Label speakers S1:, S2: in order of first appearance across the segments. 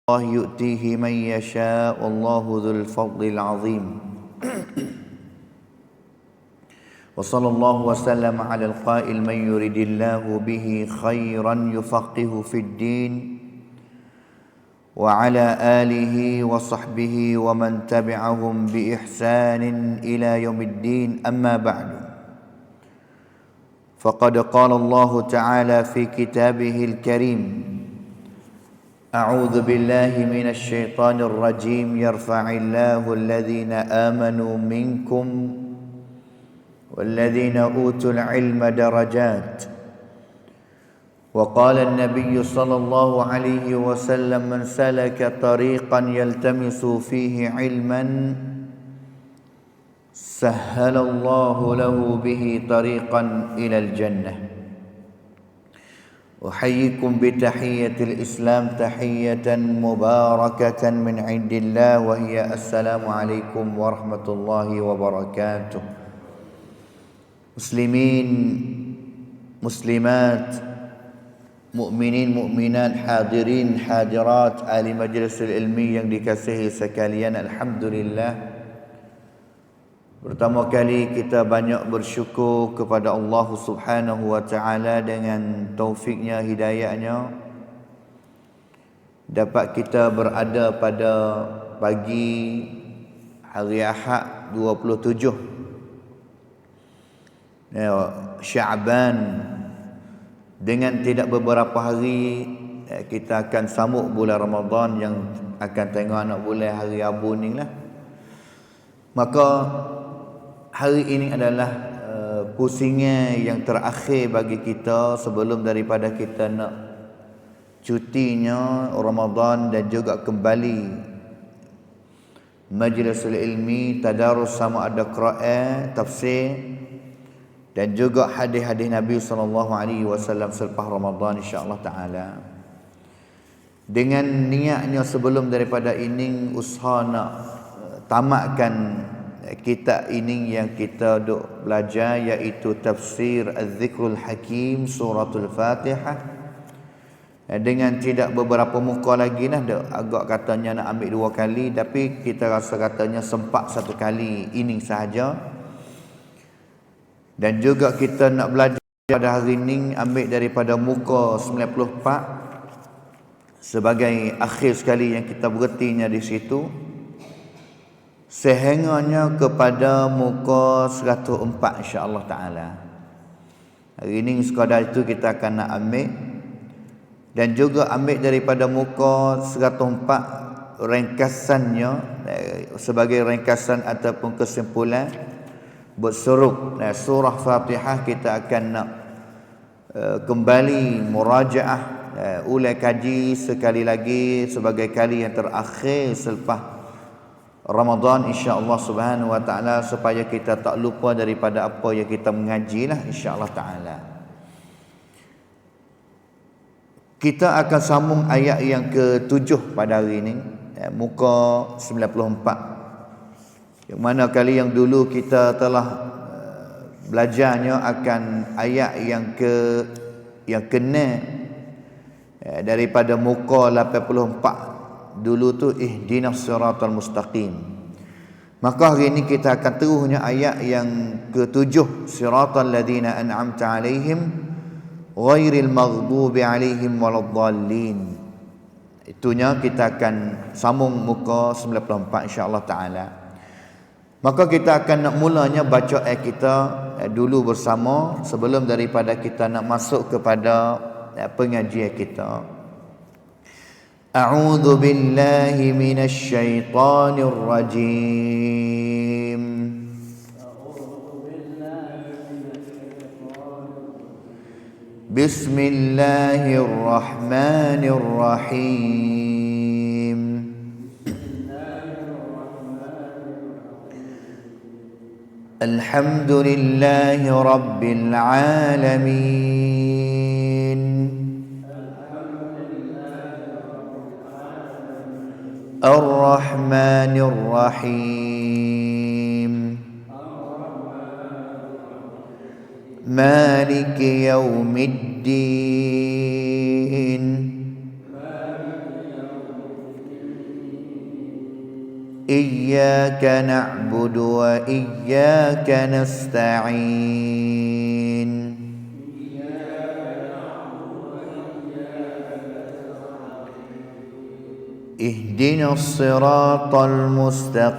S1: الله يؤتيه من يشاء والله ذو الفضل العظيم. وصلى الله وسلم على القائل من يرد الله به خيرا يفقه في الدين وعلى آله وصحبه ومن تبعهم بإحسان إلى يوم الدين. أما بعد، فقد قال الله تعالى في كتابه الكريم: أعوذ بالله من الشيطان الرجيم يرفع الله الذين آمنوا منكم والذين أوتوا العلم درجات. وقال النبي صلى الله عليه وسلم من سلك طريقا يلتمس فيه علما سهل الله له به طريقا إلى الجنة. أحييكم بتحية الإسلام تحية مباركة من عند الله وهي السلام عليكم ورحمة الله وبركاته. مسلمين مسلمات mukminin mukminat hadirin hadirat ahli majlis ilmi yang dikasihi sekalian, alhamdulillah, pertama kali kita banyak bersyukur kepada Allah Subhanahu wa taala dengan taufiknya, hidayahnya, dapat kita berada pada pagi hari Ahad 27 Syaban. Dengan tidak beberapa hari kita akan sambut bulan Ramadan yang akan tengok anak bulan hari Rabu ni lah. Maka hari ini adalah pusingan yang terakhir bagi kita sebelum daripada kita nak cutinya Ramadan dan juga kembali majlisul ilmi, tadarus sama ada Quran, tafsir dan juga hadis-hadis Nabi SAW selepas Ramadan insya-Allah taala. Dengan niatnya sebelum daripada ini usaha nak tamatkan kitab ini yang kita duk belajar, iaitu tafsir Az-Zikrul Hakim suratul Fatihah, dengan tidak beberapa muka lagi lah. Agak katanya nak ambil 2 kali, tapi kita rasa katanya sempat 1 kali ini sahaja. Dan juga kita nak belajar pada hari ini ambil daripada muka 94 sebagai akhir sekali yang kita berhentinya di situ, sehingganya kepada muka 104 insya-Allah taala. Hari ini sekadar itu kita akan nak ambil, dan juga ambil daripada muka 104 ringkasannya sebagai ringkasan ataupun kesimpulan bersuruk surah Fatihah. Kita akan nak kembali murajaah, ulai kaji sekali lagi sebagai kali yang terakhir selepas Ramadan insya-Allah Subhanahu wa taala, supaya kita tak lupa daripada apa yang kita mengaji lah insya-Allah taala. Kita akan sambung ayat yang ke-7 pada hari ini, muka 94, yang mana kali yang dulu kita telah belajarnya akan ayat yang kena daripada muka 84 dulu tu, ihdinas siratal mustaqim. Maka hari ini kita akan terusnya ayat yang ke-7, siratal ladzina an'amta alaihim ghairil maghdubi alaihim waladdallin. Itunya kita akan sambung muka 94 insya-Allah taala. Maka kita akan nak mulanya baca ayat kita dulu bersama sebelum daripada kita nak masuk kepada pengajian kita. A'udzu billahi minasy syaithanir rajim. Bismillahirrahmanirrahim. Alhamdulillahi Rabbil Alamin. Ar-Rahmanir Rahim. Maliki Yawmiddin. Iyyaka na'budu wa iyyaka nasta'in. Ihdinas siratal mustaqim.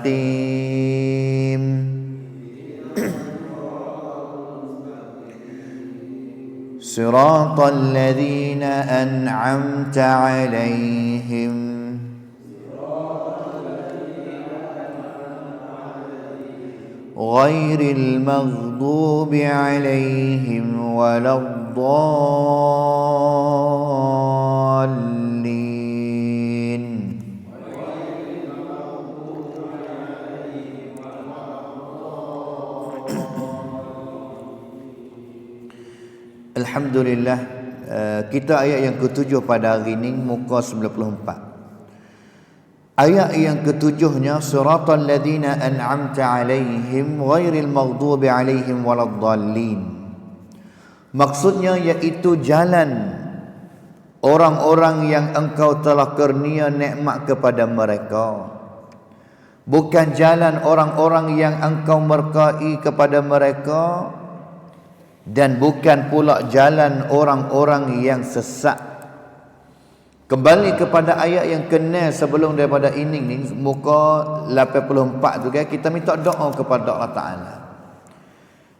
S1: Siratal ladzina an'amta 'alaihim ghairil maghdubi 'alaihim waladdallin. Alhamdulillah, kita ayat yang ketujuh pada hari ini, muka 94. Ayat yang ketujuhnya, siratal ladzina an'amta 'alaihim ghairil maghdubi 'alaihim waladdallin. Maksudnya iaitu jalan orang-orang yang engkau telah kurnia nikmat kepada mereka, bukan jalan orang-orang yang engkau murkai kepada mereka, dan bukan pula jalan orang-orang yang sesat. Kembali kepada ayat yang kena sebelum daripada ini ni, muka 84 tu kan, kita minta doa kepada Allah Ta'ala.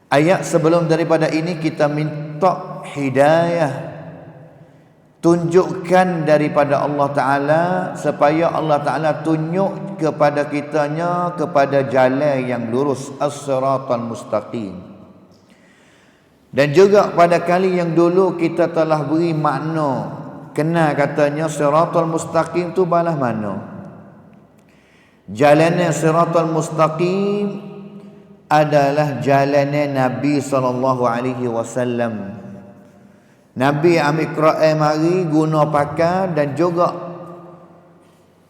S1: Ayat sebelum daripada ini kita minta hidayah, tunjukkan daripada Allah Ta'ala, supaya Allah Ta'ala tunjuk kepada kitanya kepada jalan yang lurus, as-siratal mustaqim. Dan juga pada kali yang dulu kita telah beri makna, kena katanya siratal mustaqim tu balas mana? Jalannya siratal mustaqim adalah jalannya Nabi SAW. Nabi ambil Quran mari guna pakai dan juga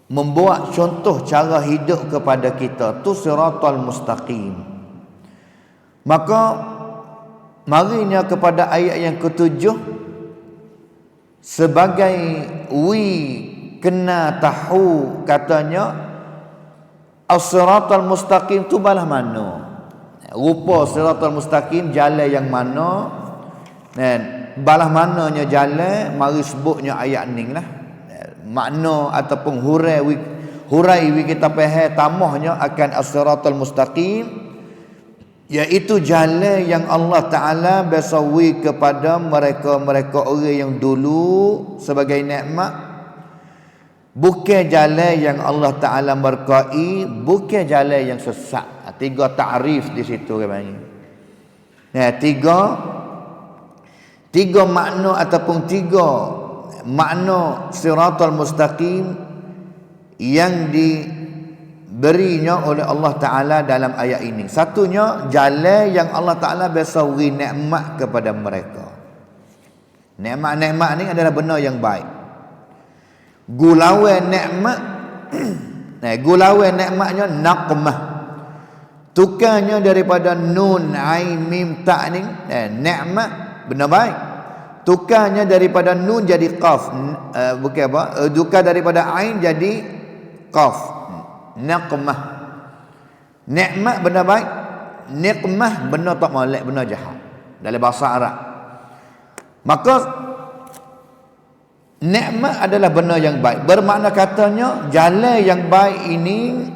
S1: membuat contoh cara hidup kepada kita, tu siratal mustaqim. Maka marinya kepada ayat yang ketujuh, sebagai kena tahu katanya as-siratal mustaqim tu balas mana, rupa siratal mustaqim jalan yang mana, dan balas mananya jalan, mari sebutnya ayat ni lah. Makna ataupun hurai kita faham tamahnya akan as-siratal mustaqim, iaitu jalan yang Allah Ta'ala bersawi kepada mereka orang yang dulu sebagai nikmat, bukan jalan yang Allah Ta'ala berkai, bukan jalan yang sesat. Tiga ta'rif di situ katanya. Nah, tiga makna ataupun tiga makna siratal mustaqim yang diberinya oleh Allah Ta'ala dalam ayat ini. Satunya, jalan yang Allah Ta'ala bersawi nikmat kepada mereka. Nikmat-nikmat ni adalah benda yang baik. Gulawan nikmat gulawan nikmatnya naqmah, tukarnya daripada nun ain mim ta ni, nikmat benda baik, tukarnya daripada nun jadi qaf, bukan apa, tukar daripada ain jadi qaf, naqmah. Nikmat benda baik, nikmah benda tak molek, benda jahat dalam bahasa Arab. Maka nikmat adalah benda yang baik, bermakna katanya jalan yang baik ini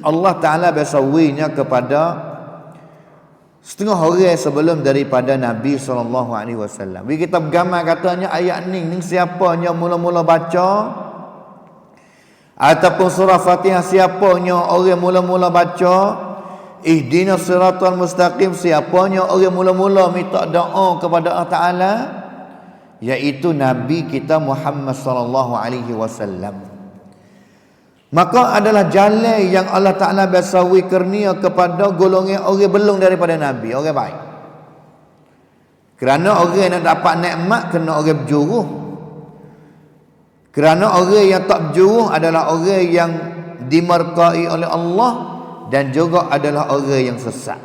S1: Allah Ta'ala bersawinya kepada setengah orang sebelum daripada Nabi SAW. Bila kita bergambar katanya ayat ni siapanya mula-mula baca ataupun surah Fatihah, siapanya orang mula-mula baca ihdinas siratal mustaqim, siapanya orang mula-mula minta doa kepada Allah Ta'ala, iaitu Nabi kita Muhammad SAW. Maka adalah jalan yang Allah Ta'ala bersawi kurnia kepada golongan orang belum daripada Nabi, orang baik. Kerana orang yang dapat nikmat kena orang berjuruh. Kerana orang yang tak berjuruh adalah orang yang dimurkai oleh Allah, dan juga adalah orang yang sesat.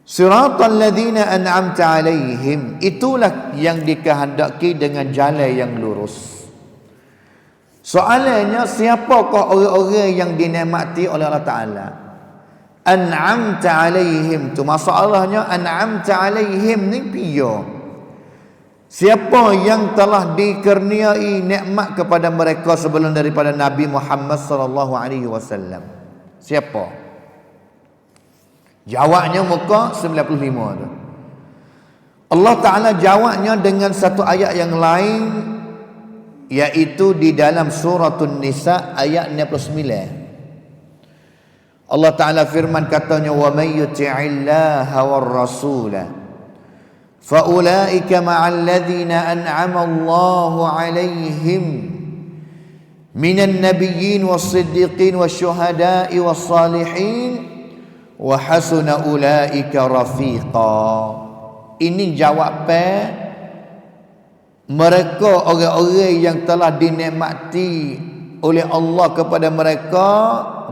S1: Siratal ladzina an'amta alaihim, itulah yang dikehendaki dengan jalan yang lurus. Soalannya, siapakah orang-orang yang dinikmati oleh Allah Ta'ala? An'amta alaihim. Tu masalahnya, an'amta alaihim ni piyo. Siapa yang telah dikurniai nikmat kepada mereka sebelum daripada Nabi Muhammad sallallahu alaihi wasallam? Siapa? Jawabnya muka 95 tu. Allah Ta'ala jawabnya dengan satu ayat yang lain, iaitu di dalam suratul Nisa ayat 69. Allah Ta'ala firman katanya, wa may yuti'illaha war rasula fa ulaika ma'al ladzina an'ama Allahu 'alaihim minan nabiyyin was-siddiqin wasyuhada'i was-salihin wa hasuna ulaika rafiqa. Ini jawapan mereka orang-orang yang telah dinikmati oleh Allah kepada mereka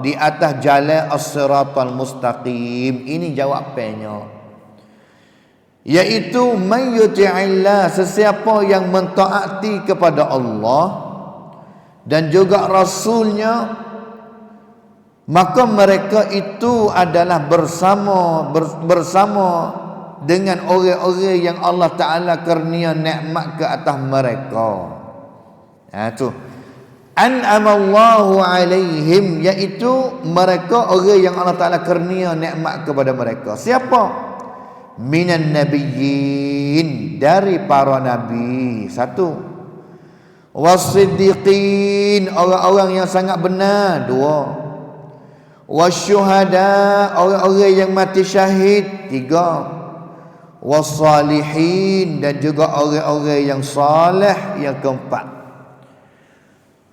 S1: di atas jalan as-siratal mustaqim. Ini jawapannya, iaitu may yuti'illah, sesiapa yang mentaati kepada Allah dan juga Rasulnya, maka mereka itu adalah bersama dengan orang-orang yang Allah Ta'ala kurnia nikmat ke atas mereka. Tu an'amallahu alaihim, iaitu mereka orang yang Allah Ta'ala kurnia nikmat kepada mereka. Siapa? Minan nabiyyin, dari para nabi. Satu. Was-siddiqin, orang-orang yang sangat benar. Dua. Wasyuhada, orang-orang yang mati syahid. Tiga. Was-salihin, dan juga orang-orang yang saleh. Yang keempat.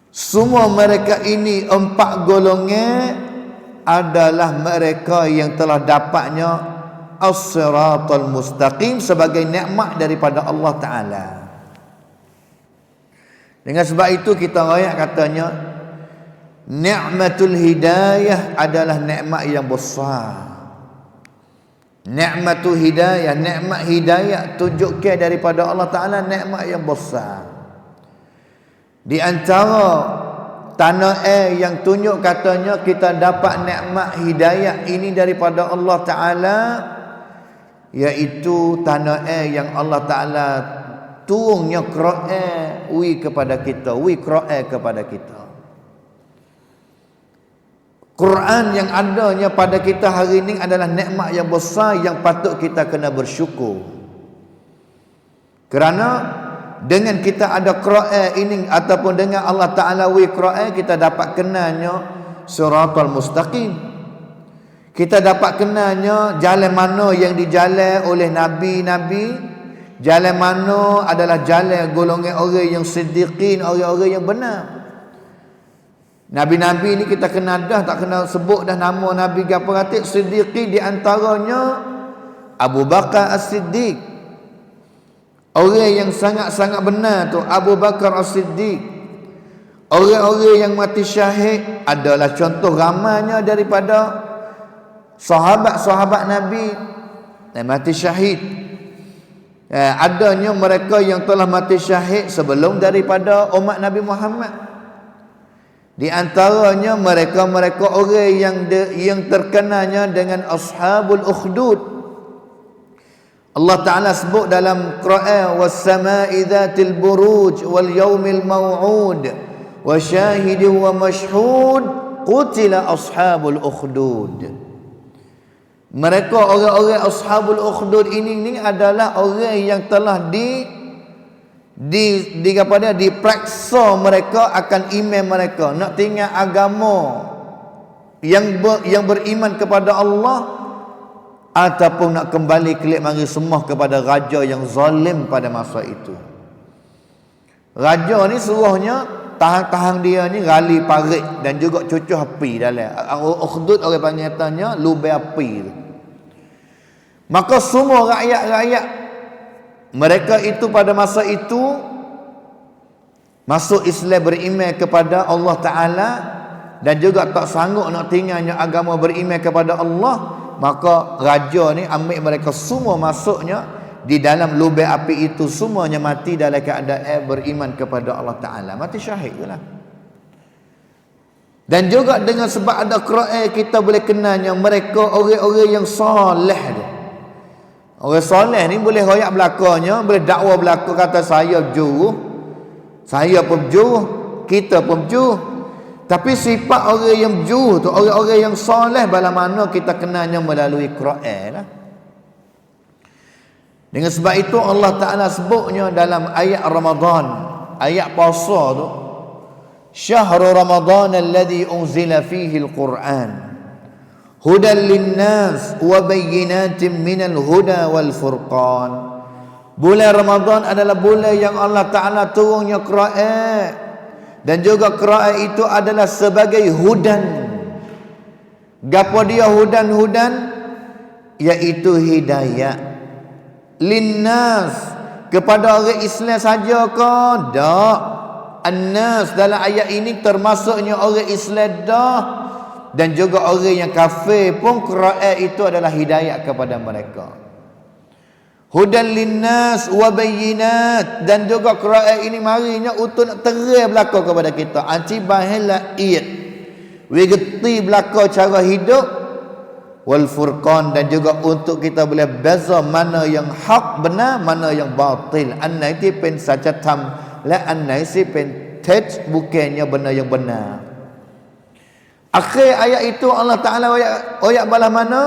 S1: Semua mereka ini, empat golongan adalah mereka yang telah dapatnya as-siratal mustaqim sebagai nikmat daripada Allah Ta'ala. Dengan sebab itu kita rakyat katanya, ni'matul hidayah adalah nikmat yang besar. Ni'matul hidayah, nikmat hidayah tunjukkan daripada Allah Ta'ala, nikmat yang besar. Di antara tanah air yang tunjuk katanya kita dapat nikmat hidayah ini daripada Allah Ta'ala, iaitu tanah air yang Allah Ta'ala turunnya Quran kepada kita, Quran kepada kita. Quran yang adanya pada kita hari ini adalah nikmat yang besar yang patut kita kena bersyukur. Kerana dengan kita ada Quran ini ataupun dengan Allah Ta'ala Quran, kita dapat kenalnya siratal mustaqim. Kita dapat kenalnya jalan mana yang dijalan oleh nabi-nabi, jalan mana adalah jalan golongan orang yang siddiqin, orang-orang yang benar. Nabi-nabi ni kita kenal dah, tak kenal sebut dah nama nabi ke apa kata. Siddiqin di antaranya Abu Bakar As-Siddiq, orang yang sangat-sangat benar tu Abu Bakar As-Siddiq. Orang-orang yang mati syahid adalah contoh ramainya daripada sahabat-sahabat Nabi yang mati syahid. Adanya mereka yang telah mati syahid sebelum daripada umat Nabi Muhammad. Di antaranya mereka-mereka orang yang terkenalnya dengan ashabul ukhdud. Allah Ta'ala sebut dalam Quran, was-sama'i dzatil buruj wal yaumil maw'ud wa syahidin wa mashhud qutila ashabul ukhdud. Mereka orang-orang ashabul ukhdud ini adalah orang yang telah diperiksa mereka akan iman mereka, nak tinggal agama yang beriman kepada Allah ataupun nak kembali kelik mari semua kepada raja yang zalim pada masa itu. Raja ni suruhnya tahan dia ni gali parit dan juga cucuh api dalam. Ukhdud orang panggil katanya lubang api tu. Maka semua rakyat-rakyat mereka itu pada masa itu masuk Islam, beriman kepada Allah Ta'ala, dan juga tak sanggup nak tinggalnya agama beriman kepada Allah. Maka raja ni ambil mereka semua masuknya di dalam lubang api itu, semuanya mati dalam keadaan beriman kepada Allah Ta'ala, mati syahid tu lah. Dan juga dengan sebab ada Quran kita boleh kenalnya mereka orang-orang yang soleh dia. Orang soleh ni boleh royak belakangnya, boleh dakwa belakang kata saya berjuruh, saya pemjuruh, kita pemjuruh. Tapi sifat orang yang berjuruh tu, orang-orang yang soleh bala mana kita kenalnya melalui Quran lah. Dengan sebab itu Allah Ta'ala sebutnya dalam ayat Ramadan, ayat puasa tu, Syahrul Ramadan alladhi unzila fihi al-Quran hudan linnas wa bayyinatin minal huda wal furqan. Bulan Ramadan adalah bulan yang Allah Ta'ala turunnya Quran, dan juga Quran itu adalah sebagai hudan. Gapo dia hudan-hudan? Iaitu hidayah. Linnas, kepada orang Islam saja ke? Tak. An-nas dalam ayat ini termasuknya orang Islam dah, dan juga orang yang kafir pun Quran itu adalah hidayah kepada mereka. Hudan linnas wa bayyinat, dan juga Quran ini marinya untuk nak terang belaka kepada kita, anti bahela id wigeti belaka cara hidup, wal furqan, dan juga untuk kita boleh beza mana yang hak benar, mana yang batil. Annai ti pen saja tam la annai si pen tet, bukannya benar yang benar. Akhir ayat itu Allah Ta'ala ayat balah mana?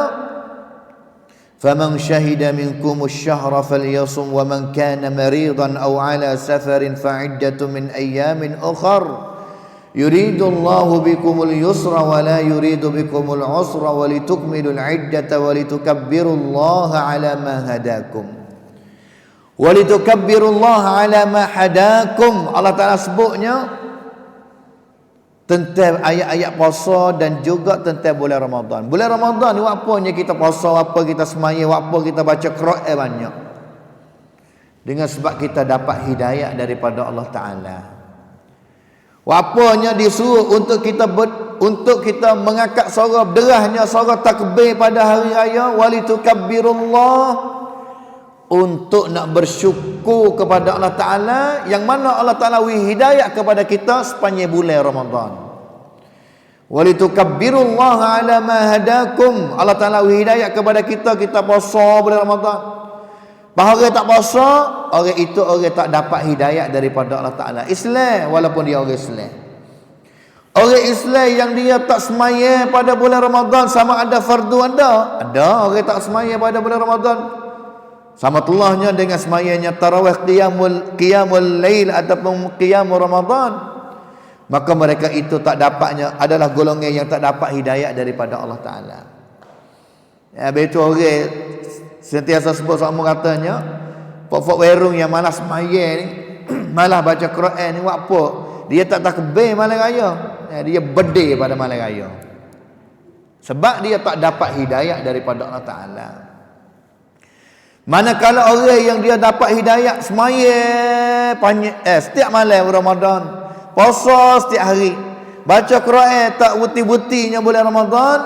S1: فَمَنْ شَهِدَ مِنْكُمُ الشَّهْرَ فَلْيَصُمْ وَمَنْ كَانَ مَرِيضًا أَوْ عَلَى سَفَرٍ فَعِدَّةٌ مِنْ أَيَّامٍ أُخَرَ يُرِيدُ اللَّهُ بِكُمُ الْيُسْرَ وَلَا يُرِيدُ بِكُمُ الْعُسْرَ وَلِتُكْمِلُوا الْعِدَّةَ وَلِتُكَبِّرُوا اللَّهَ عَلَى مَا هَدَاكُمْ وَلِتُكَبِّرُوا اللَّهَ عَلَى مَا هَدَاكُمْ. Allah Ta'ala sebutnya tentang ayat-ayat puasa dan juga tentang bulan Ramadan. Bulan Ramadan ni apanya kita puasa, apa kita semaya, apa kita baca Quran banyak. Dengan sebab kita dapat hidayah daripada Allah Ta'ala. Apanya disuruh untuk kita mengangkat suara derahnya, suara takbir pada hari raya, walitukabbirullah, untuk nak bersyukur kepada Allah Ta'ala, yang mana Allah Ta'ala beri hidayah kepada kita sepanjang bulan Ramadan. Walitukabbirullaha ala ma hadakum. Allah Ta'ala beri hidayah kepada kita, kita puasa bulan Ramadan. Bahawa orang tak puasa, orang itu orang tak dapat hidayah daripada Allah Ta'ala. Islam, walaupun dia orang Islam. Orang Islam yang dia tak semaya pada bulan Ramadan, sama ada fardu ada orang tak semaya pada bulan Ramadan. Sama tulahnya dengan semayanya tarawih qiyamul lail ataupun qiyamul Ramadan, maka mereka itu tak dapatnya, adalah golongan yang tak dapat hidayah daripada Allah Ta'ala. Ya, betul orang sentiasa sebut sama katanya, pok-pok werung yang malas semaya ni, malah baca Quran ni, buat apa? Dia tak takbir malam raya. Ya, dia bedil pada malam raya. Sebab dia tak dapat hidayah daripada Allah Ta'ala. Manakala orang yang dia dapat hidayah semaya setiap malam Ramadan, puasa setiap hari, baca Quran tak buti-butinya bulan Ramadan,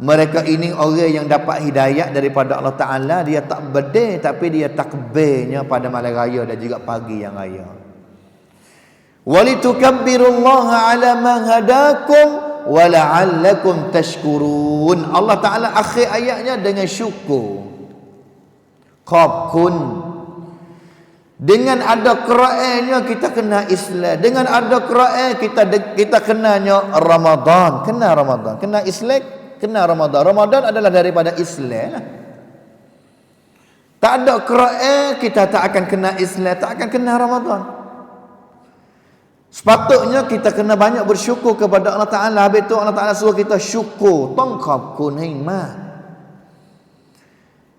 S1: mereka ini orang yang dapat hidayah daripada Allah Ta'ala. Dia tak bedil, tapi dia takbirnya pada malam raya dan juga pagi yang raya. Walitukabbirullaha ala ma hadakum wa la'allakum tashkurun. Allah Ta'ala akhir ayatnya dengan syukur. Qabkun. Dengan ada Qurannya kita kena Islam. Dengan ada Quran kita kenanya Ramadan. Kena Ramadan. Kena Islam, kena Ramadan. Ramadan adalah daripada Islam lah. Tak ada Quran kita tak akan kena Islam, tak akan kena Ramadan. Sepatutnya kita kena banyak bersyukur kepada Allah Ta'ala. Habis itu Allah Ta'ala suruh kita syukur. Tongkapkun himah.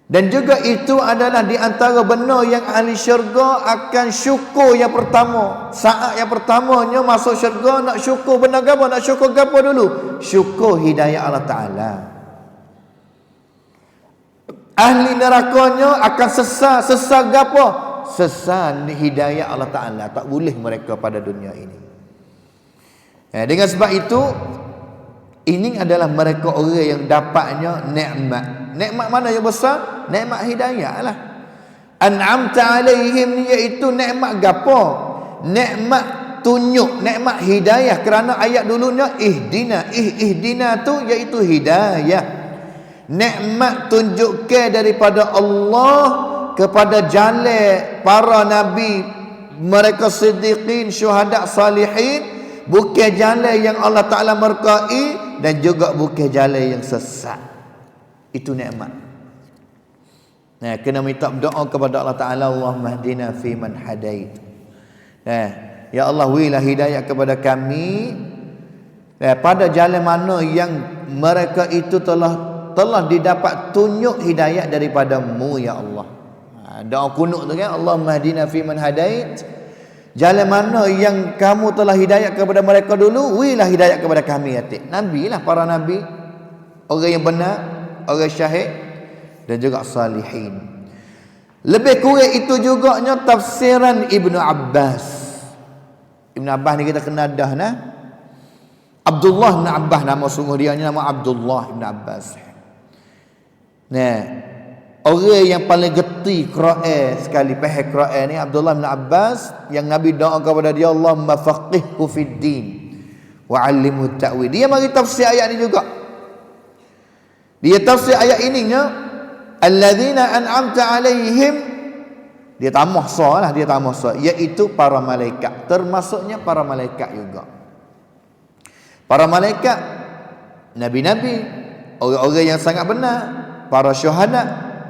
S1: Dan juga itu adalah di antara benar yang ahli syurga akan syukur yang pertama. Saat yang pertamanya masuk syurga, nak syukur benda apa? Nak syukur apa dulu? Syukur hidayah Allah Ta'ala. Ahli nerakanya akan sesat apa? Sesat hidayah Allah Ta'ala. Tak boleh mereka pada dunia ini. Dengan sebab itu, ini adalah mereka orang yang dapatnya nikmat. Nikmat mana yang besar? Nikmat hidayah lah. An'amta alaihim, iaitu nikmat gapo? Nikmat tunjuk, nikmat hidayah. Kerana ayat dulunya ihdina. Ihdina tu iaitu hidayah. Nikmat tunjukkan daripada Allah kepada jalan para nabi, mereka siddiqin, syuhada, salihin, bukan jalan yang Allah Ta'ala murkai, dan juga bukan jalan yang sesat. Itu nikmat. Nah, kena minta doa kepada Allah Ta'ala, Allahumma hdina fi man hadait. Nah, ya Allah, wilah hidayah kepada kami pada jalan mana yang mereka itu telah didapat tunjuk hidayah daripada-Mu, ya Allah. Doa kunut tu kan, Allahumma hdina fi man hadait. Jalan mana yang kamu telah hidayah kepada mereka dulu, wilah hidayah kepada kami, atik. Nabi lah, para nabi, orang yang benar, orang syahid, dan juga salihin. Lebih kurang itu juga tafsiran Ibnu Abbas. Ibnu Abbas ni kita kenal dah nah. Abdullah bin Abbas nama sungguh dia, nama Abdullah bin Abbas. Nah, orang yang paling geti Quran sekali, faham Quran ni Abdullah bin Abbas, yang Nabi doa kepada dia, Allahumma faqihhu fid din wa 'allimhu ta'wil. Dia mari tafsir ayat ni juga. Dia tafsir ayat ininya, alladzina an'amta alaihim, dia tambah salah, dia tambah salah, iaitu para malaikat, termasuknya para malaikat juga. Para malaikat, nabi-nabi, orang-orang yang sangat benar, para syuhada,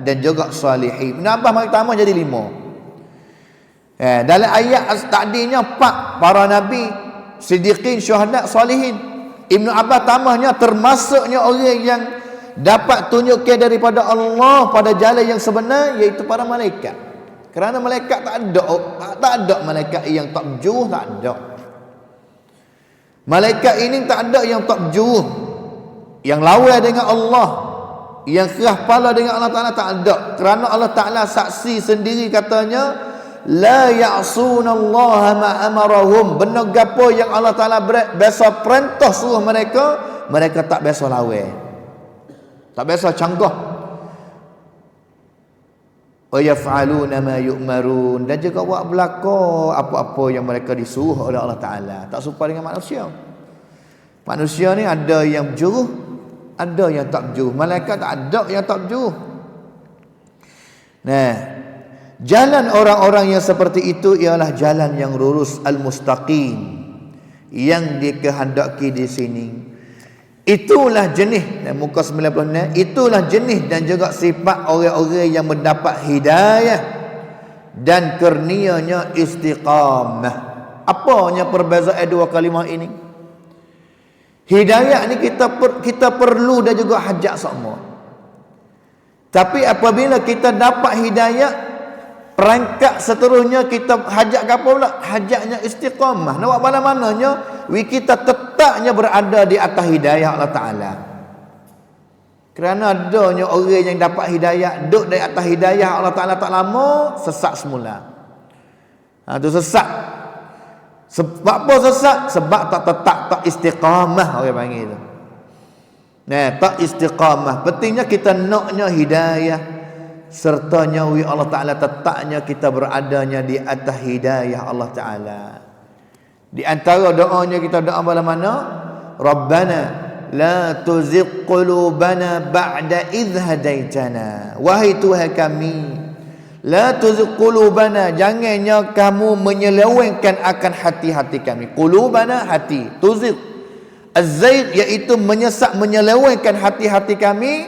S1: dan juga salihin. Kenapa mari tambah jadi 5? Dalam ayat tadinya 4, para nabi, siddiqin, syuhada, salihin. Ibnu Abbas tambahnya termasuknya orang yang dapat tunjukkan daripada Allah pada jalan yang sebenar, iaitu para malaikat. Kerana malaikat tak ada malaikat yang tak berjuruh, tak ada. Malaikat ini tak ada yang tak berjuruh, yang lawan dengan Allah, yang keras kepala dengan Allah Ta'ala, tak ada. Kerana Allah Ta'ala saksi sendiri katanya, la ya'sunallaha ma amarahum. Benar gapo yang Allah Ta'ala biasa perintah suruh mereka tak biasa lawan, tak biasa canggah. Wa yaf'aluna ma yu'marun, dan juga buat belaka apa-apa yang mereka disuruh oleh Allah Ta'ala. Tak serupa dengan manusia. Manusia ni ada yang berjuruh, ada yang tak berjuruh. Malaikat tak ada yang tak berjuruh. Nah, jalan orang-orang yang seperti itu ialah jalan yang lurus, al-mustaqim, yang dikehendaki di sini. Itulah jenis, muka 96, itulah jenis dan juga sifat orang-orang yang mendapat hidayah dan kurnianya istiqamah. Apanya perbezaan dua kalimah ini? Hidayah ni kita perlu dan juga hajat semua. Tapi apabila kita dapat hidayah, perangkat seterusnya kita hajat apa pula? Hajatnya istiqamah. Nak buat mana-mananya, kita tetapnya berada di atas hidayah Allah Ta'ala. Kerana adanya orang yang dapat hidayah, duduk di atas hidayah Allah Ta'ala tak lama, sesat semula. Itu sesat. Sebab apa sesat? Sebab tak tetap, tak istiqamah, orang panggil itu. Nah, tak istiqamah. Pentingnya kita naknya hidayah, sertanya Allah Ta'ala tetapnya kita beradanya di atas hidayah Allah Ta'ala. Di antara doanya kita doa mana? Rabbana la tuzigh qulubana ba'da idh hadaitana. Wahai Tuhan kami, la tuzigh qulubana, jangannya kamu menyelewengkan akan hati-hati kami. Qulubana, hati. Tuzigh, az-zaigh, iaitu menyesat, menyelewengkan hati-hati kami.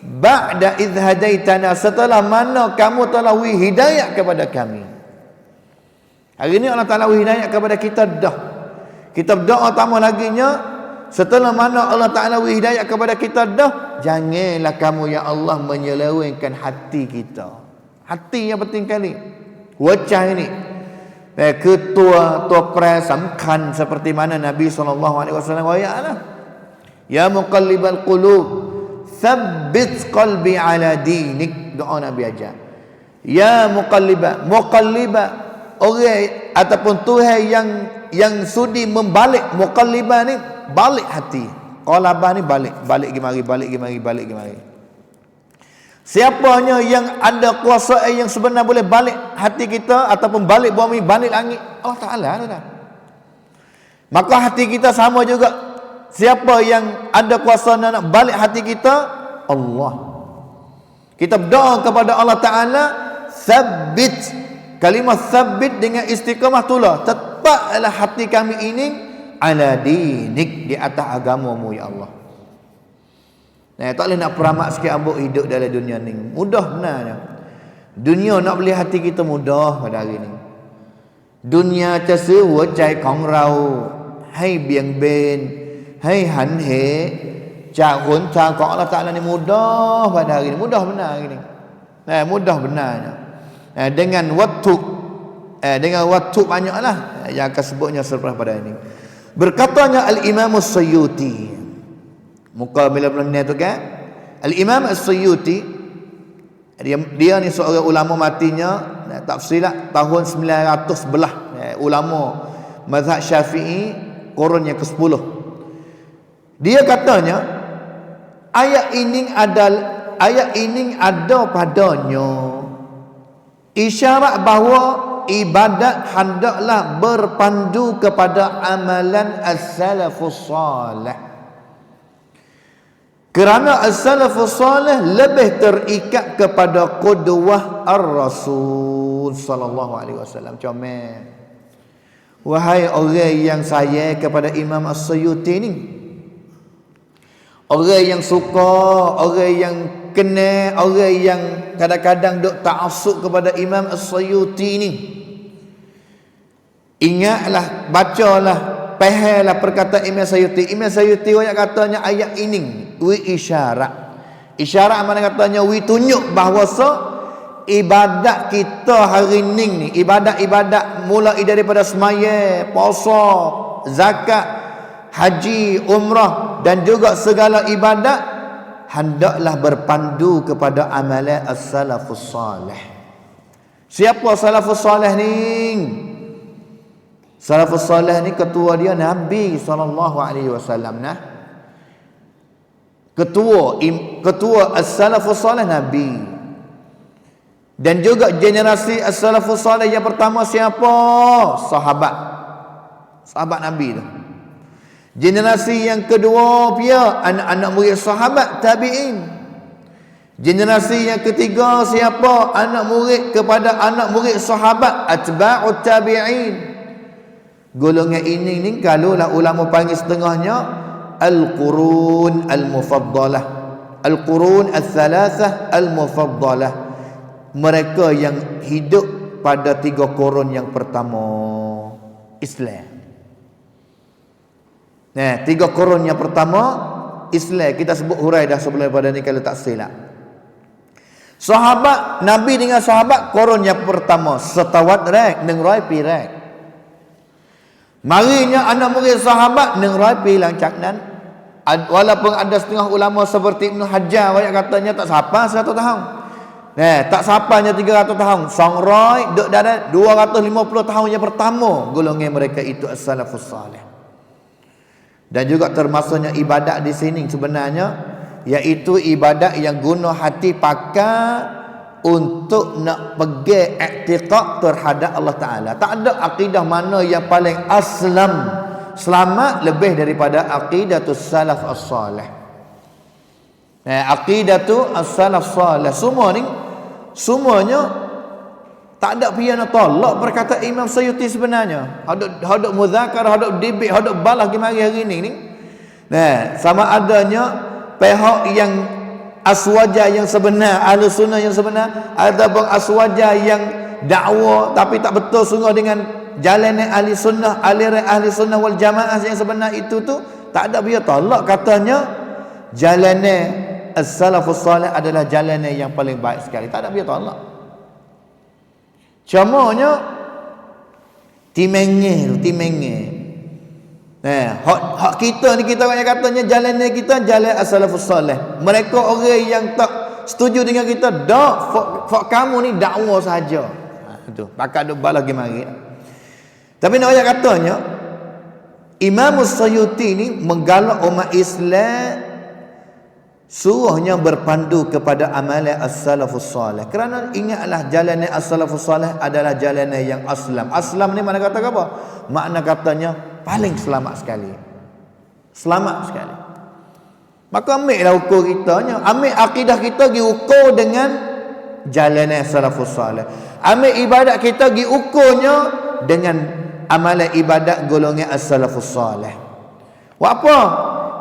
S1: Ba'da idh hadaitana, setelah mana kamu telah hidayah kepada kami. Hari ini Allah Ta'ala hidayah kepada kita dah. Kita berdoa tambah laginya, setelah mana Allah Ta'ala hidayah kepada kita dah, janganlah kamu ya Allah menyelewengkan hati kita. Hati yang penting kali. Wajah ini, ketua pres samkan seperti mana Nabi SAW ayatlah, ya muqallibal qulub thabbit qalbi ala dinik. Doa Nabi ajar, ya muqallibah, orang ataupun Tuhan yang sudi membalik. Muqallibah ni balik hati, qalabah ni balik gi mari. Siapanya yang ada kuasa yang sebenar boleh balik hati kita ataupun balik bumi, balik langit? Allah Ta'ala dah. Maka hati kita sama juga. Siapa yang ada kuasa nak balik hati kita? Allah. Kita berdoa kepada Allah Ta'ala, thabbit. Kalimah thabbit dengan istiqamah itulah. Tetaplah hati kami ini ala dinik, di atas agamamu ya Allah. Tak boleh nak peramak sikit ambuk hidup dalam dunia ni. Mudah benarnya. Dunia nak beli hati kita mudah pada hari ni. Dunia cha sewa cai kong rau, hai biang ben, hai han he, cha hun cha kok Allah Ta'ala ni mudah pada hari ni. Mudah benar hari ni. Mudah benarnya. Dengan waktu banyaklah yang akan sebutnya selepas pada ini. Berkatanya Al-Imam As-Suyuti, muka bila belum ni tu kan, Al-Imam As-Suyuti, dia ni seorang ulama matinya tafsilat tahun 900 belah, ulama mazhab Syafi'i kurun yang ke-10. Dia katanya ayat ini ada padanya isyarat bahawa ibadat hendaklah berpandu kepada amalan as-salafus salih. Kerana as-salafus salih lebih terikat kepada qudwah ar-Rasul sallallahu alaihi wasallam. Comel. Wahai orang yang sayang kepada Imam As-Suyuti ni, orang yang suka, orang yang kenal, orang yang kadang-kadang duk ta'assub kepada Imam As-Suyuti ni, ingatlah, bacalah, fahamlah perkataan Imam Suyuti. Imam Suyuti ayat katanya ayat ini wi isyarat. Isyarat mana katanya wi tunjuk bahawa ibadat kita hari ni ibadat mulai daripada semaya, puasa, zakat, haji, umrah dan juga segala ibadat hendaklah berpandu kepada amalan as-salafus salih. Siapa salafus salih ni? Salafus salih ni ketua dia Nabi SAW. Ketua as-salafus salih Nabi. Dan juga generasi as-salafus salih yang pertama siapa? Sahabat Nabi tu. Generasi yang kedua pia anak-anak murid sahabat tabi'in. Generasi yang ketiga siapa? Anak murid kepada anak murid sahabat atba'ut tabi'in. Golongan ini ni kalaulah ulama panggil setengahnya al-qurun al-mufaddalah, al-qurun al-thalathah al-mufaddalah. Mereka yang hidup pada 3 kurun yang pertama Islam. 3 kurun yang pertama Islam, kita sebut hurai dah sebelum pada ni kalau tak silap. Sahabat Nabi dengan sahabat kurun yang pertama setawat rek nengrai pirek. Marinya anak murid sahabat nengrai pi lancaknan. Walaupun ada setengah ulama seperti Ibn Hajar ayat katanya tak sapa 100 tahun. Tak sapanya 300 tahun. Sangrai duk dalam 250 tahun yang pertama golongan mereka itu as-salafus salih. Dan juga termasuknya ibadat di sini sebenarnya iaitu ibadat yang guna hati pakai untuk nak pegang i'tiqad terhadap Allah Ta'ala. Tak ada akidah mana yang paling selamat lebih daripada aqidatus salaf as-salih. Aqidatu as-salaf salih semuanya tak ada pihak nak tolak perkataan Imam Suyuti sebenarnya. Hadap muzakarah, hadap debate, hadap balas hari ni. Sama adanya pihak yang aswaja yang sebenar, ahli sunnah yang sebenar, ataupun aswaja yang dakwa tapi tak betul sungguh dengan jalan ahli sunnah, aliran ahli sunnah wal jamaah yang sebenar itu tu tak ada pihak tolak katanya jalan as-salafus salih adalah jalan yang paling baik sekali. Tak ada pihak tolak. Cumanya timenge. Hak kita ni kita orang yang katanya jalan kita jalan as-salafus salih. Mereka orang yang tak setuju dengan kita, dak fak kamu ni dakwa saja. Itu pakat duk balas lagi mari. Tapi nak ayat katanya Imam Suyuti ni menggalak umat Islam suruhnya berpandu kepada amalan as-salafus salih. Kerana ingatlah jalan as-salafus salih adalah jalan yang aslam. Aslam ni mana kata apa? Makna katanya paling selamat sekali. Selamat sekali. Maka ambillah ukur kitanya, ambil akidah kita pergi ukur dengan jalan salafus salih. Ambil ibadat kita pergi ukurnya dengan amalan ibadat golongan as-salafus salih. Apa?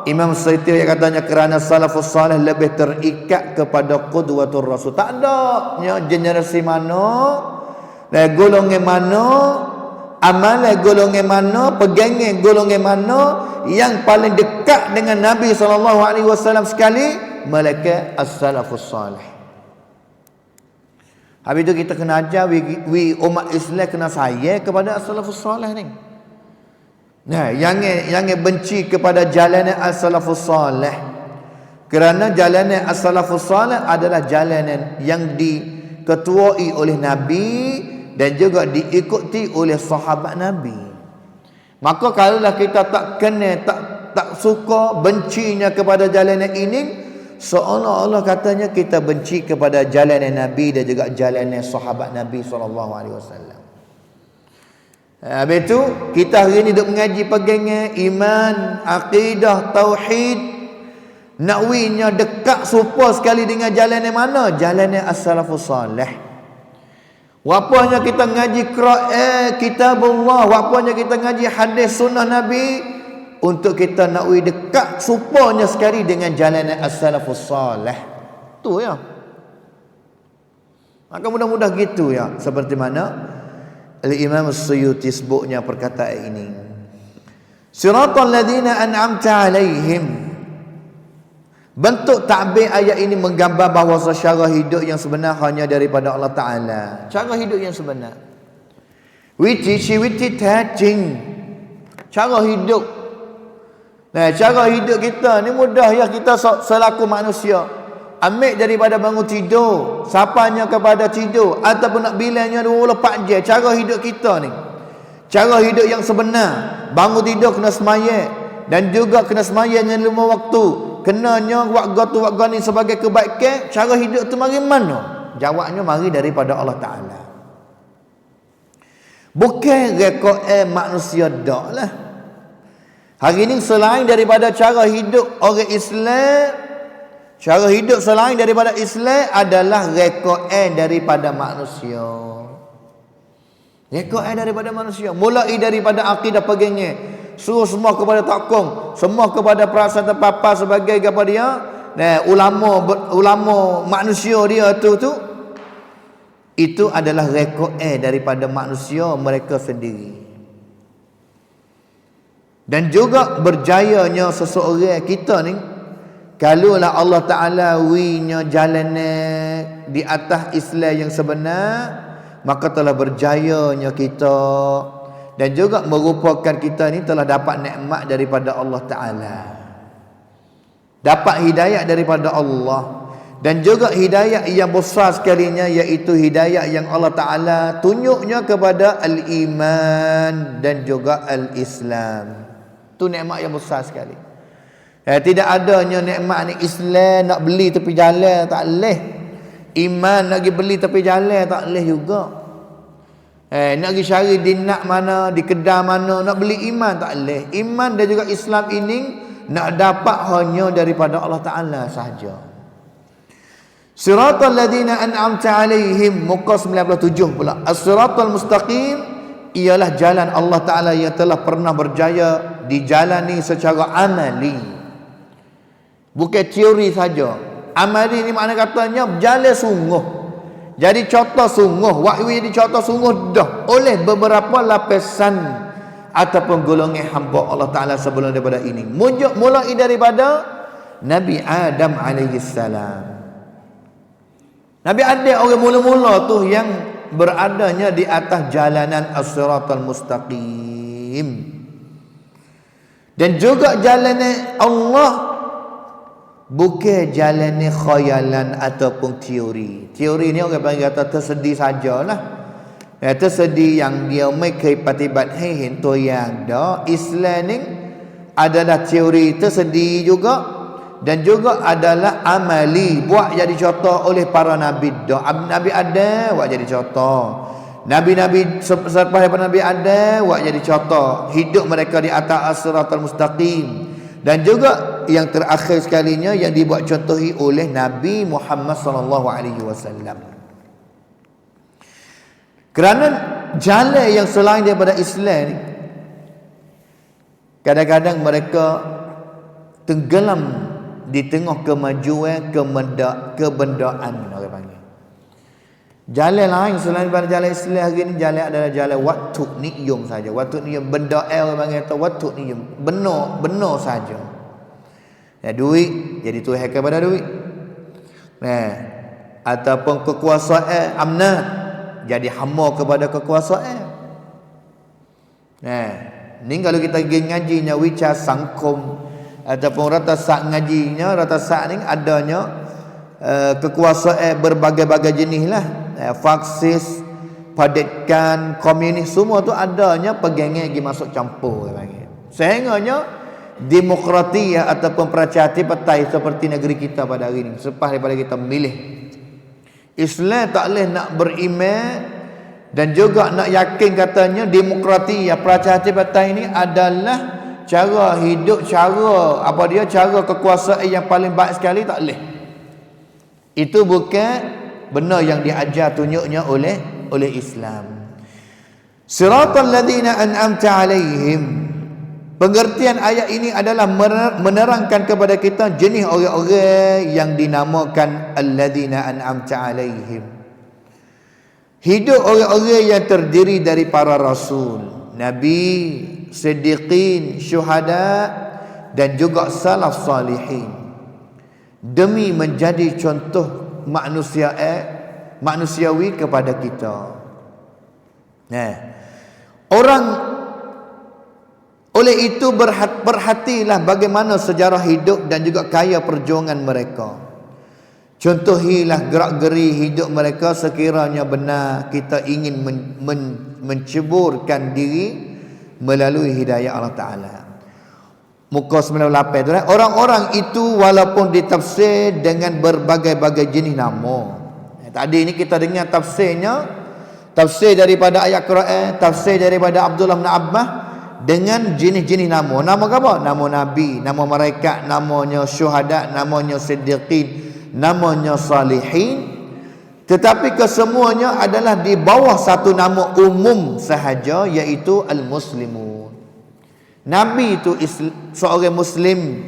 S1: Imam Syafi'i katanya kerana salafus salih lebih terikat kepada qudwatur rasul. Tak ada generasi mana, golongan mana, amalan golongan mana, pegangan golongan mana yang paling dekat dengan Nabi SAW sekali, mereka as-salafus salih. Habis itu kita kena ajar we umat Islam kena sayang kepada as-salafus salih ni. Nah, yang benci kepada jalanan as-salafus salih, kerana jalanan as-salafus salih adalah jalanan yang diketuai oleh Nabi dan juga diikuti oleh sahabat Nabi. Maka kalaulah kita tak kena, tak suka, bencinya kepada jalanan ini, seolah-olah katanya kita benci kepada jalanan Nabi dan juga jalanan sahabat Nabi SAW. Habis itu kita hari ini duk mengaji pegangan iman, akidah, tauhid, nakwinya dekat serupa sekali dengan jalanan mana? Jalanan as-salafus salih. Wapanya kita ngaji Quran, kitabullah, wapanya kita ngaji hadis sunnah Nabi, untuk kita nakwi dekat supaya sekali dengan jalanan as-salafus salih. Tu ya. Maka mudah-mudah gitu ya, seperti mana Al-Imam As-Suyuti sebutnya perkataan ini. Siratal ladzina an'amta alaihim. Bentuk ta'bir ayat ini menggambar bahawa cara hidup yang sebenar hanya daripada Allah Ta'ala. Cara hidup yang sebenar. Witi touching. Cara hidup. Nah, cara hidup kita ni mudah ya, kita selaku manusia. Ambil daripada bangun tidur, sapanya kepada tidur, ataupun nak bilangnya 24 jam. Cara hidup kita ni, cara hidup yang sebenar. Bangun tidur kena semayang, dan juga kena semayang dengan 5 waktu. Kenanya waktu ni sebagai kebaikan. Cara hidup tu mari mana? Jawabnya mari daripada Allah Ta'ala. Bukan rekod manusia dak lah. Hari ini selain daripada cara hidup orang Islam, cara hidup selain daripada Islam adalah rekod daripada manusia. Rekod daripada manusia. Mulai daripada akidah pegangan, suruh semua kepada takung, semua kepada perasaan terpapar sebagai apa dia, ulama manusia dia tu itu adalah rekod daripada manusia mereka sendiri. Dan juga berjayanya seseorang kita ni, kalaulah Allah Ta'ala winya jalan di atas Islam yang sebenar, maka telah berjayanya kita. Dan juga merupakan kita ni telah dapat nikmat daripada Allah Ta'ala, dapat hidayah daripada Allah. Dan juga hidayah yang besar sekalinya, iaitu hidayah yang Allah Ta'ala tunjuknya kepada al-iman dan juga al-Islam. Itu nikmat yang besar sekali. Tidak adanya nikmat ni Islam nak beli tepi jalan, tak boleh. Iman nak pergi beli tepi jalan, tak boleh juga. Nak pergi cari di nak mana, di kedai mana, nak beli iman, tak boleh. Iman dan juga Islam ini nak dapat hanya daripada Allah Ta'ala sahaja. Siratal ladzina an'amta alaihim, muka 97 pula. As-siratal mustaqim ialah jalan Allah Ta'ala yang telah pernah berjaya dijalani secara amali. Bukan teori saja. Amali ni makna katanya berjalan sungguh. Jadi contoh sungguh, wahyu jadi contoh sungguh dah oleh beberapa lapisan ataupun golongan hamba Allah Ta'ala sebelum daripada ini. Mulai daripada Nabi Adam alaihissalam. Nabi Adam orang mula-mula tu yang beradanya di atas jalanan as-siratal mustaqim. Dan juga jalanan Allah, bukan jalan khayalan ataupun teori. Teori ni orang panggil kata tersedih sajalah. Tersedih yang dia make patibat hentu yang dah. Islam ni adalah teori tersedih juga, dan juga adalah amali, buat jadi contoh oleh para nabi dah. Nabi ada buat jadi contoh. Nabi-nabi selepas daripada Nabi Adam buat jadi contoh, hidup mereka di atas as-siratal mustaqim. Dan juga yang terakhir sekalinya yang dibuat contohi oleh Nabi Muhammad sallallahu alaihi wasallam. Kerana jalan yang selain daripada Islam ni, kadang-kadang mereka tenggelam di tengah kemajuan kebendaan, orang panggil. Jalan lain selain daripada jalan Islam hari ni, jalan adalah jalan waktu niyum saja. Waktu niyum, benda orang panggil atau waktu niyum, benar saja. Duit jadi tuhan kepada duit. Ataupun kekuasaan amnat jadi hamba kepada kekuasaan. Ni kalau kita pergi ngajinya wicah sangkum ataupun rata sak ngajinya, rata sak ni adanya kekuasaan berbagai-bagai jenis lah. Faksis, padatkan, komunis, semua tu adanya pegangnya pergi masuk campur. Sehingganya demokratia ataupun percaya-percaya seperti negeri kita pada hari ini, selepas daripada kita milih Islam, tak boleh nak beriman dan juga nak yakin katanya demokratia percaya-percaya ini adalah cara hidup, cara apa dia, cara kekuasaan yang paling baik sekali. Tak boleh. Itu bukan benar yang diajar tunjuknya oleh Islam. Siratal ladzina an'amta alaihim. Pengertian ayat ini adalah menerangkan kepada kita jenis orang-orang yang dinamakan alladzina an'amta alaihim. Hidup orang-orang yang terdiri dari para rasul, nabi, siddiqin, syuhada dan juga salaf salihin, demi menjadi contoh manusiawi kepada kita. Orang oleh itu berhatilah bagaimana sejarah hidup dan juga kaya perjuangan mereka. Contohilah gerak-geri hidup mereka sekiranya benar kita ingin menceburkan diri melalui hidayah Allah Ta'ala. Muka 98 tu, orang-orang itu walaupun ditafsir dengan berbagai-bagai jenis nama. Tadi ni kita dengar tafsirnya, tafsir daripada ayat Quran, tafsir daripada Abdullah bin Abbas dengan jenis-jenis nama. Nama apa? Nama nabi, nama malaikat, namanya syuhada, namanya siddiqin, namanya salihin. Tetapi kesemuanya adalah di bawah satu nama umum sahaja, iaitu al-muslimun. Nabi itu seorang muslim.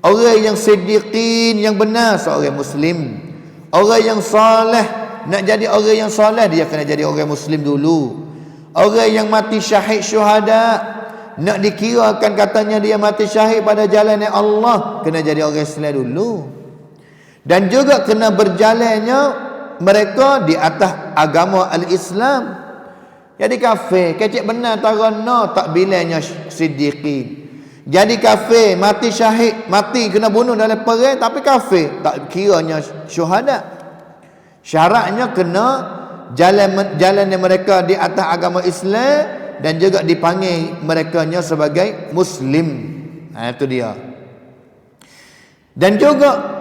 S1: Orang yang siddiqin, yang benar, seorang muslim. Orang yang saleh, nak jadi orang yang saleh, dia kena jadi orang muslim dulu. Orang yang mati syahid syuhada, nak dikirakan katanya dia mati syahid pada jalan Allah, kena jadi orang Islam dulu. Dan juga kena berjalannya mereka di atas agama al-Islam. Jadi kafir, kecik benar tarana tak bilangnya siddiqin. Jadi kafir, mati syahid, mati kena bunuh dalam perang tapi kafir, tak kiranya syuhada. Syaratnya kena jalan mereka di atas agama Islam dan juga dipanggil merekanya sebagai muslim. Itu dia. Dan juga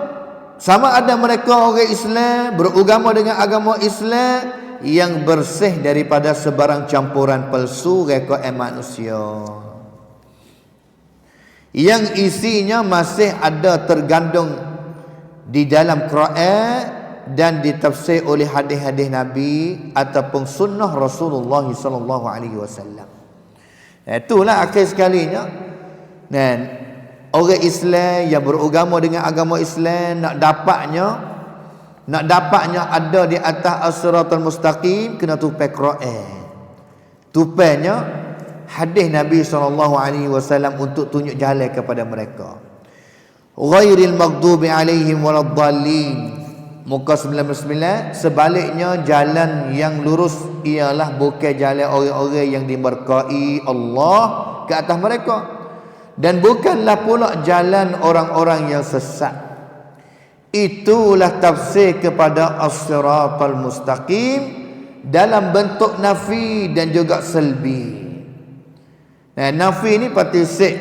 S1: sama ada mereka orang Islam, beragama dengan agama Islam yang bersih daripada sebarang campuran palsu rekaan manusia, yang isinya masih ada tergandung di dalam Quran dan ditafsir oleh hadis-hadis Nabi ataupun sunnah Rasulullah sallallahu alaihi wasallam. Itulah akhir sekalinya. Dan orang Islam yang beragama dengan agama Islam nak dapatnya ada di atas as-siratal mustaqim, kena tupai Quran. Tupainya hadis Nabi SAW untuk tunjuk jalan kepada mereka. Ghairil maghdubi alaihim waladdallin. Muka 99. Sebaliknya jalan yang lurus ialah bukan jalan orang-orang yang dimurkai Allah ke atas mereka, dan bukanlah pula jalan orang-orang yang sesat. Itulah tafsir kepada as-siratal mustaqim dalam bentuk nafi dan juga salbi. Nafi ni partisip.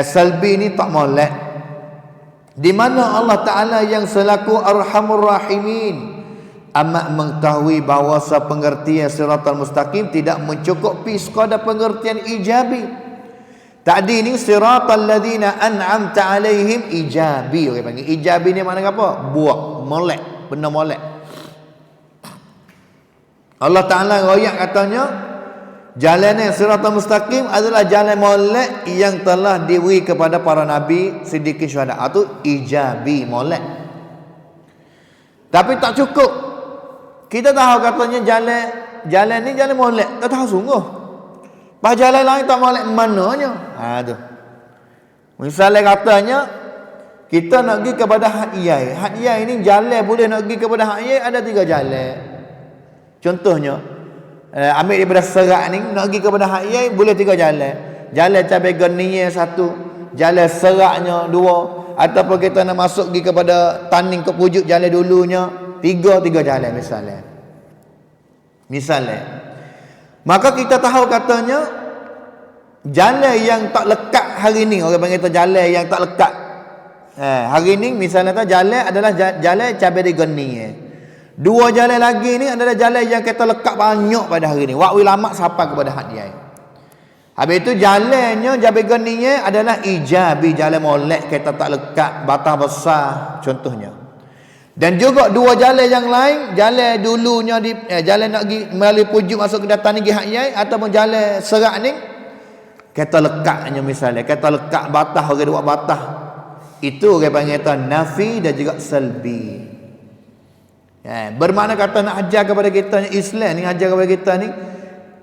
S1: Salbi ni tak molek. Di mana Allah Ta'ala yang selaku arhamur rahimin amat mengetahui bahawa pengertian siratal mustaqim tidak mencukupi sekadar pengertian ijabi. Tadi ni siratal ladzina an'amta alaihim ijabi. Orang panggil ijabi ni makna apa? Buak, molek, benda molek. Allah Ta'ala royak katanya jalan yang siratal mustaqim adalah jalan molek yang telah diberi kepada para nabi, siddiqin, syuhada. Itu ijabi, molek. Tapi tak cukup. Kita tahu katanya jalan ni jalan molek, tak tahu sungguh. Pas jalan lain tak molek mananya. Tu. Misalnya katanya kita nak pergi kepada hak iyai. Hak iyai ni jalan boleh nak pergi kepada hak iyai ada 3 jalan. Contohnya ambil daripada Serak ni nak pergi kepada hak iyai boleh 3 jalan. Jalan cabai geninya 1, jalan Seraknya 2, ataupun kita nak masuk pergi kepada Taning ke Pujuk jalan dulunya 3 jalan misalnya. Maka kita tahu katanya jalan yang tak lekat hari ni, orang panggil tu jalan yang tak lekat. Hari ni misalnya tu jalan adalah jalan cabai geninya. 2 jalan lagi ni adalah jalan yang kita lekat banyak pada hari ni. Waktu lama sampai kepada hak dia. Habis itu jalannya Jabir Ganinya adalah ijabi, jalan molek, kita tak lekat, batas besar contohnya. Dan juga 2 jalan yang lain, jalan dulunya jalan nak pergi melalui Pujuk masuk ke Datan ni hak yai, ataupun jalan Serak ni kita lekatnya misalnya, kita lekat batas, orang buat batas. Itu orang panggil nafi dan juga salbi. Bermakna kata nak ajar kepada kita Islam ni, ajar kepada kita ni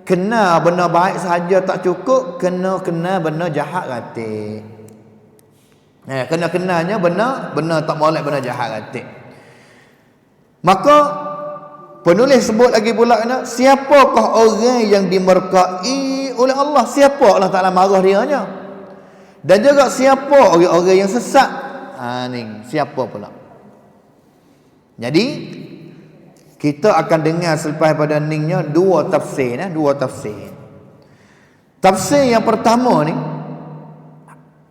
S1: kena benda baik sahaja tak cukup, kena benda jahat ratik. Kena-kenanya benda tak molek, benda jahat ratik. Maka penulis sebut lagi pula kena, siapakah orang yang dimurkai oleh Allah? Siapa Allah Ta'ala marah dianya? Dan juga siapa orang-orang yang sesat? Ni siapa pula? Jadi kita akan dengar selepas pada ningnya 2 tafsir. Tafsir yang pertama ni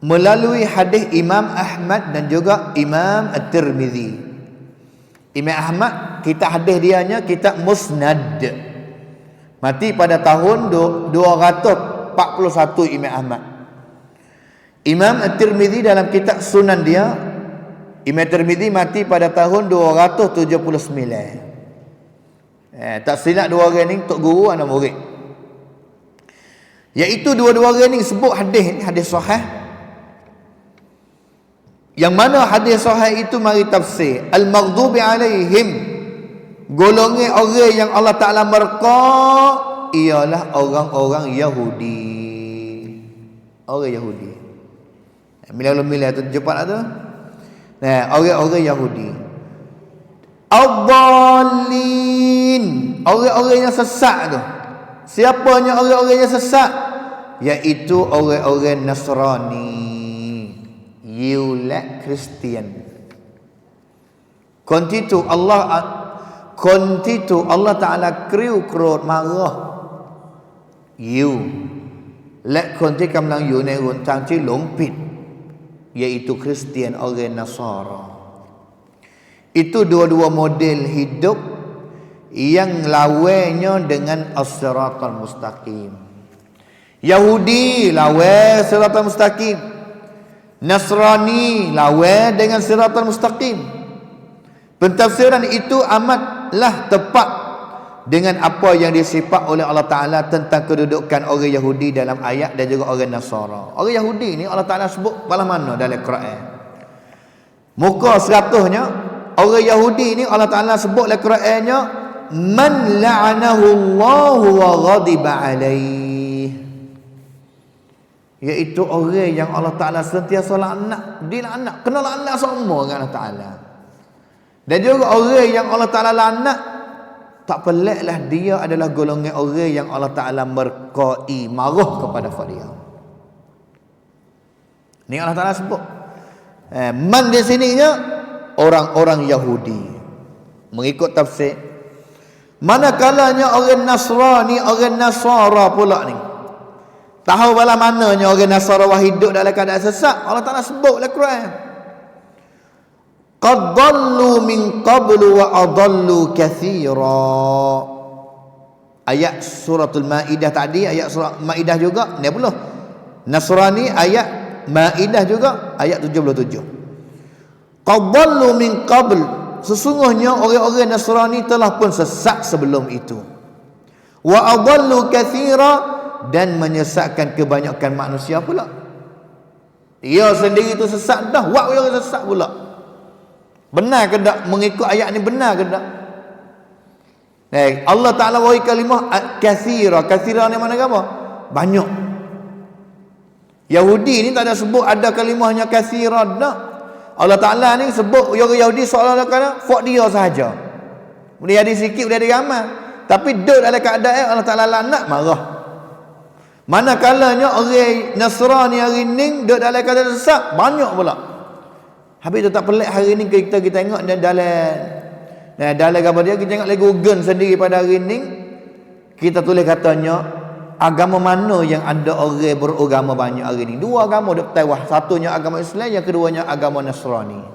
S1: melalui hadis Imam Ahmad dan juga Imam At-Tirmizi. Imam Ahmad, kita hadis dianya kitab Musnad. Mati pada tahun 241 Imam Ahmad. Imam At-Tirmizi dalam kitab Sunan dia, Imam At-Tirmizi mati pada tahun 279. Tak silap 2 orang ni tok guru anak murid. Iaitu 2 orang ni sebut hadis sahih. Yang mana hadis sahih itu mari tafsir. Al-maghdubi alaihim, golongan orang yang Allah Ta'ala murka ialah orang-orang Yahudi. Orang Yahudi. Mila-mila tu cepat tu. Orang-orang Yahudi. Ad-dallin, orang-orang yang sesat tu. Siapanya orang-orang yang sesat? Iaitu orang-orang Nasrani, Yulat Kristian. Kontitu Allah Ta'ala kriu kerut marah. Let konti kamlang yu ne runtang ci lompit, iaitu Kristian, orang Nasara. Itu 2 model hidup yang lawannya dengan as-siratal mustaqim. Yahudi lawan siratal mustaqim, Nasrani lawan dengan siratal mustaqim. Pentafsiran itu amatlah tepat dengan apa yang disifat oleh Allah Ta'ala tentang kedudukan orang Yahudi dalam ayat dan juga orang Nasara. Orang Yahudi ni Allah Ta'ala sebut pada mana dalam Quran? Muka 100-nya orang Yahudi ni Allah Ta'ala sebut dalam Qurannya, man la'anahu Allah wa ghadiba alaih, iaitu orang yang Allah Ta'ala sentiasa laknat, dia laknat, kena laknat semua dengan Allah Ta'ala. Dan juga orang yang Allah Ta'ala laknat, tak peliklah dia adalah golongan orang yang Allah Ta'ala murkai, marah kepada dia. Ni Allah Ta'ala sebut. Man di sininya orang-orang Yahudi mengikut tafsir. Manakalanya orang Nasrani, orang Nasara pula ni, tahu bala mananya orang Nasara hidup dalam keadaan sesat, Allah Ta'ala sebut dalam Quran. qad dhallu min qablu wa adallu katsira. Ayat suratul Maidah tadi, ayat surah Maidah juga 60. Nasrani ayat Maidah juga ayat 77. Qad dhallu min qabl, sesungguhnya orang-orang Nasrani telah pun sesat sebelum itu. Wa adallu katsira, dan menyesatkan kebanyakan manusia pula. Dia sendiri tu sesat dah, buat orang sesat pula. Benar ke tak mengikut ayat ni, benar ke tak? Allah Ta'ala beri kalimah kathira. Kathira ni mana apa? Banyak. Yahudi ni tak ada sebut ada kalimahnya kathira tak. Allah Ta'ala ni sebut orang Yahudi seolah-olah kata fok dia sahaja. Boleh ada sikit, boleh ada ramai. Tapi duduk dalam keadaan Allah Ta'ala laknat, marah. Manakalanya orang Nasrani hari ni duduk dalam keadaan sesat, banyak pula. Habis tu tak pelik hari ni kita tengok dalam gambar dia, kita tengok lagi Google sendiri pada hari ni, kita tulis katanya agama mana yang ada orang beragama banyak hari ni. Dua agama duk tewah, satunya agama Islam, yang keduanya agama Nasrani.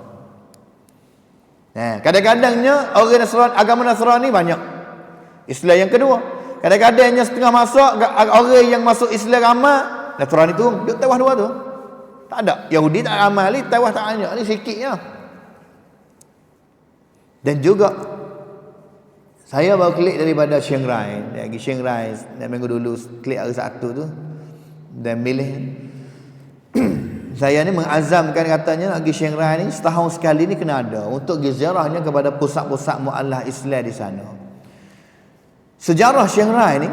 S1: Kadang-kadangnya orang Nasrani, agama Nasrani banyak, Islam yang kedua. Kadang-kadangnya setengah masuk orang yang masuk Islam ramai, Nasrani tu duk tewah dua tu. Tak ada. Yahudi tak ramai ni, tewah tak banyak ni, sikitnya. Dan juga saya baru klik daripada Chiang Rai, pergi Chiang Rai minggu dulu, klik hari Sabtu tu dan milih. Saya ni mengazamkan katanya nak pergi Chiang Rai ni setahun sekali ni kena ada untuk pergi ziarahnya kepada pusat-pusat muallah Islam di sana. Sejarah Chiang Rai ni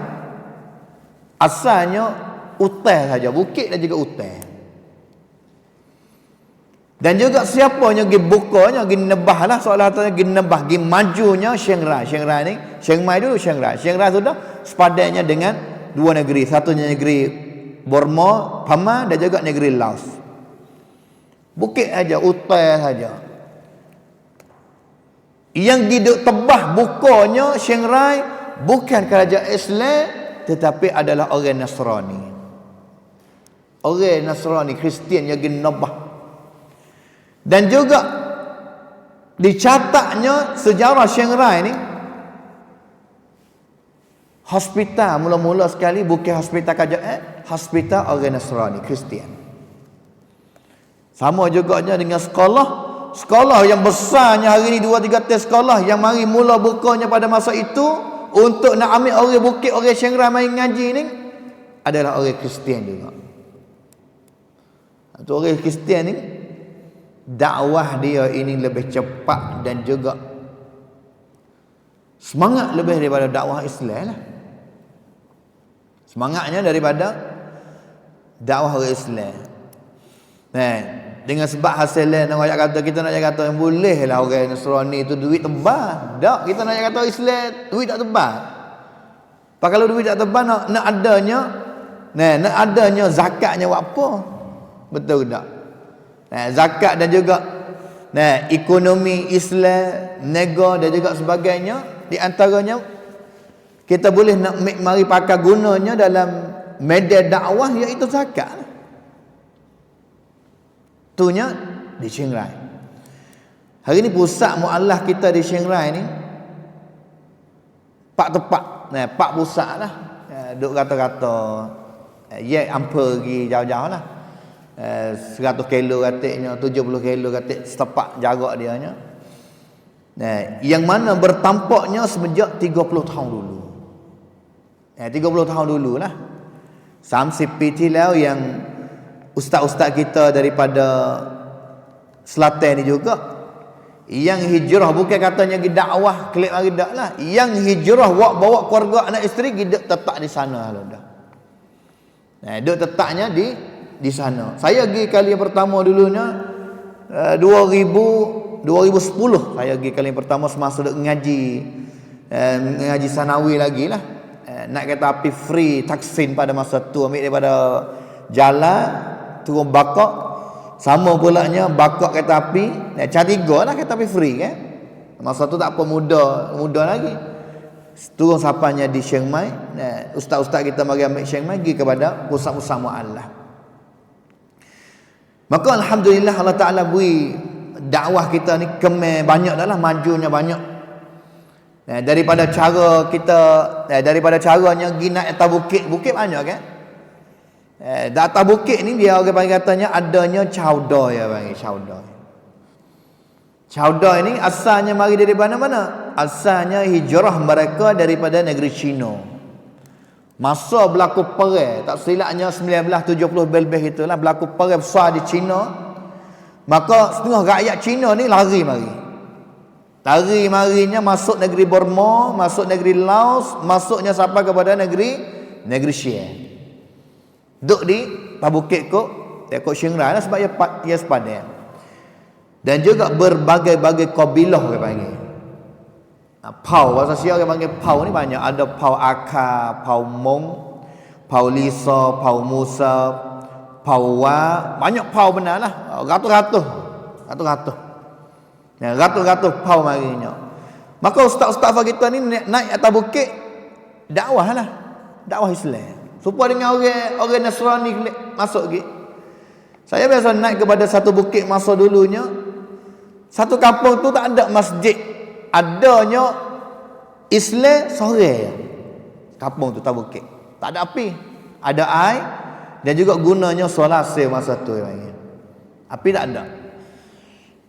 S1: asalnya hutan saja, bukit dan juga hutan. Dan juga siapa yang pergi bukanya, pergi nebah lah, soalan-soalan pergi nebah, pergi majunya Chiang Rai. Chiang Rai ni, Chiang Mai dulu Chiang Rai. Chiang Rai sudah sepadannya dengan dua negeri. Satunya negeri Burma, Pama, dan juga negeri Laos. Bukit aja, hutan saja. Yang diduk tebah bukanya Chiang Rai bukan kerajaan Islam, tetapi adalah orang Nasrani. Orang Nasrani, Kristian yang pergi nebah. Dan juga dicatatnya sejarah Chiang Rai ni, hospital mula-mula sekali bukan hospital kerajaan, hospital orang Nasrani, Kristian. Sama juganya dengan sekolah yang besarnya hari ni 2-3 sekolah yang mari mula bukanya pada masa itu untuk nak ambil orang bukit, orang Chiang Rai main ngaji ni adalah orang Kristian juga. Itu orang Kristian ni dakwah dia ini lebih cepat dan juga semangat lebih daripada dakwah Islam lah. Semangatnya daripada dakwah Islam. Dengan sebab hasilnya nak kata, kita nak kata yang boleh lah orang Nasrani itu duit tebal. Tak, kita nak kata Islam duit tak tebal. Pak kalau duit tak tebal nak adanya zakatnya buat apa? Betul tak? Zakat dan juga ekonomi Islam, nego dan juga sebagainya, di antaranya kita boleh nak mari pakai gunanya dalam media dakwah, iaitu zakat. Itunya di Chiang Rai. Hari ni pusat muallah kita di Chiang Rai ni pak tepat, pak pusat lah. Duk kata-kata ampa pergi jauh-jauh lah. 100 kilo katiknya, 70 kilo katik setepak jarak dia nya. Yang mana bertampaknya semenjak 30 tahun dulu. 30 tahun dululah. Sampai pitilau yang ustaz-ustaz kita daripada selatan ni juga, yang hijrah bukan katanya pergi dakwah klik mari dak lah. Yang hijrah bawa keluarga anak isteri duduk tetap di sana lah dah. Duduk tetapnya di sana. Saya pergi kali yang pertama dulunya 2010 saya pergi kali yang pertama semasa duk ngaji sanawi lagi lah. Naik kereta api free Taksin pada masa tu, ambil daripada jalan turun Bakok, sama pulanya Bakok kereta api Cariga lah, kereta api free kan. Masa tu tak apa muda lagi. Turun sampainya di Chiang Mai. Ustaz-ustaz kita mari ambil Chiang Mai pergi kepada pusat-pusat muallah. Maka alhamdulillah Allah Ta'ala beri dakwah kita ni banyak dah lah, majunya banyak. Daripada cara kita, daripada caranya pergi naik atas bukit banyak kan. Di atas bukit ni dia orang panggil katanya adanya cauda, ya panggil cauda. Cauda ini asalnya mari dari mana-mana? Asalnya hijrah mereka daripada negeri Cina. Masa berlaku perang, tak silapnya 1970 lebih itulah, berlaku perang besar di Cina. Maka setengah rakyat Cina ni lari marinya masuk negeri Burma, masuk negeri Laos, masuknya sampai kepada negeri Syia. Duduk di Bukit Kok Chiang Rai lah, sebab ia sepadan. Dan juga berbagai-bagai kabilah orang panggil. Pau, bahasa Sia orang panggil Pau ni banyak. Ada Pau Aka, Pau Mong, Pau Lisa, Pau Musa, Pau Wa. Banyak Pau benar lah. Ratus-ratus. Ratus-ratus Pau marinya. Maka ustaz-ustaz kita ni naik atas bukit dakwah lah. Dakwah Islam. Supaya dengan orang Nasrani masuk lagi. Saya biasa naik kepada satu bukit masa dulunya. Satu kampung tu tak ada masjid. Adanya Islam sore. Kampung tu tak bukit. Tak ada api. Ada air dan juga gunanya solat masa tu. Api tak ada.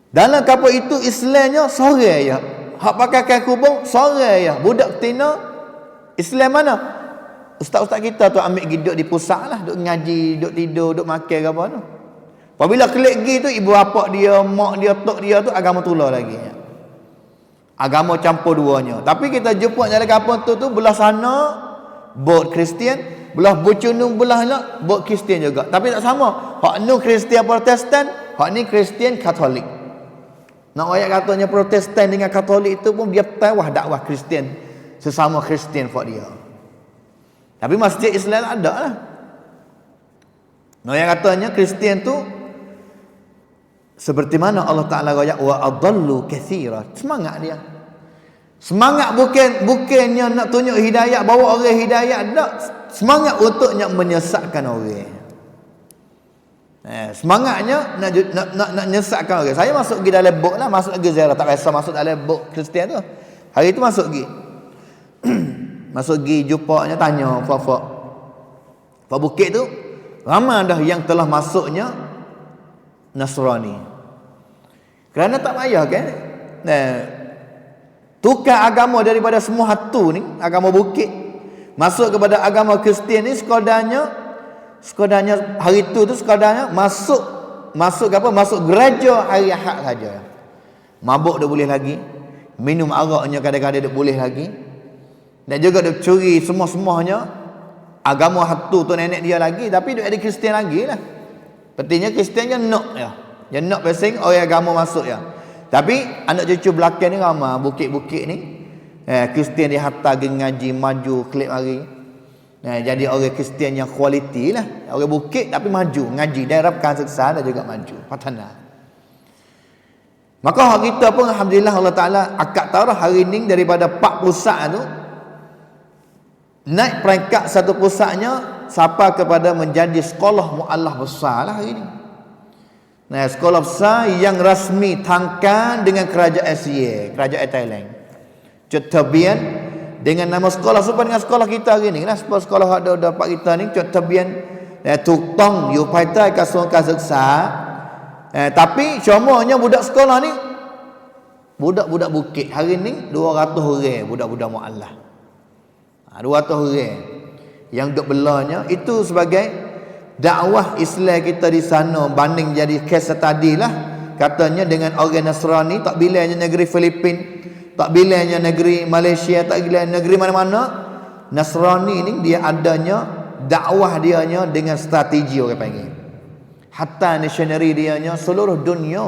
S1: Dalam kampung itu Islamnya sore ya. Hak pakai kain kubung sore ya. Budak betina Islam mana? Ustaz-ustaz kita tu ambil duduk di pusat lah, duduk ngaji, duduk tidur, duduk makan ke apa tu. Apabila kelik pergi tu, ibu bapak dia, mak dia, tok dia tu agama tular lagi. Agama campur duanya. Tapi kita jumpa dalam kampung tu belah sana bot Kristian, belah Bucunung belah nak bot Kristian juga. Tapi tak sama. Hak nu Kristian Protestan, hak ni Kristian Katolik. Nak ayat katanya Protestan dengan Katolik itu pun dia tawah dakwah Kristian, sesama Kristian buat dia. Tapi masjid Islam ada lah. Nah, yang katanya Kristian tu seperti mana Allah Ta'ala kata wa adallu katsira. Semangat dia. Semangat bukannya nak tunjuk hidayah, bawa orang hidayah, tak. Semangat untuk nak menyesatkan orang. Semangatnya nak menyesatkan orang. Saya masuk pergi dalam bok lah, masuk lagi ziarah, tak biasa masuk dalam bok Kristian tu. Hari tu masuk pergi. Masuk pergi jumpanya, tanya Pak bukit tu ramai dah yang telah masuknya Nasrani. Kerana tak payah kan, tukar agama daripada semua hatu ni, agama bukit, masuk kepada agama Kristian ni sekadanya hari tu sekadanya masuk apa, masuk gereja hari Ahad saja. Mabuk dah boleh lagi, minum araknya kadang-kadang dah boleh lagi. Dan juga dia curi semua-semuanya agama hatu tu nenek dia lagi, tapi dia ada Kristian lagi lah. Pentingnya Kristian je nak ya. Dia nak pasang orang agama masuk ya. Tapi anak cucu belakang ni ramai bukit-bukit ni. Kristian dia hantar pergi ngaji, maju, klik mari. Jadi orang Kristian yang kualiti lah. Orang bukit tapi maju, ngaji, darabkan seksa dan juga maju, patana. Maka hak kita pun alhamdulillah Allah Taala akad tarah hari ni daripada 4 pusat tu naik peringkat satu pusatnya sampai kepada menjadi sekolah muallah besar lah hari ni. Nah, sekolah besar yang rasmi tangkan dengan kerajaan Asia, kerajaan Thailand. Cetabian dengan nama sekolah serupa dengan sekolah kita hari ni. Nah, sekolah ada dapat kita ni Cetabian Tuktong Yupaitai Kasong Kasuksa. Tapi cumanya budak sekolah ni budak-budak bukit. Hari ni 200 orang budak-budak muallah. 200 orang yang duk belanya itu sebagai dakwah Islam kita di sana. Banding jadi kes tadi lah katanya dengan orang Nasrani, tak bilangnya negeri Filipin, tak bilangnya negeri Malaysia, tak bilangnya negeri mana-mana, Nasrani ni dia adanya dakwah dianya dengan strategi orang panggil. Hatta missionary dianya seluruh dunia,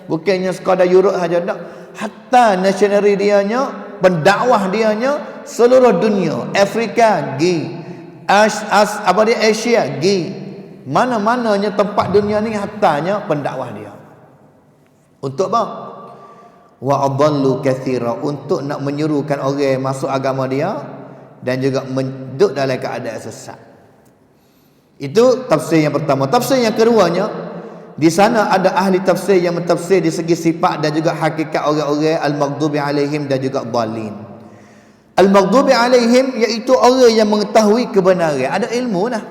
S1: bukannya sekadar Europe saja tak. Hatta missionary dianya, pendakwah dianya seluruh dunia, Afrika gi, Asia gi, mana-mananya tempat dunia ni hatanya pendakwah dia. Untuk apa? Wa adallu katsira, untuk nak menyerukan orang masuk agama dia dan juga duduk dalam keadaan sesat. Itu tafsir yang pertama. Tafsir yang keduanya, Di sana ada ahli tafsir yang mentafsir di segi sifat dan juga hakikat orang-orang al-maghdubi alaihim dan juga dhalin. Al-maghdubi alaihim iaitu orang yang mengetahui kebenaran, ada ilmu dah.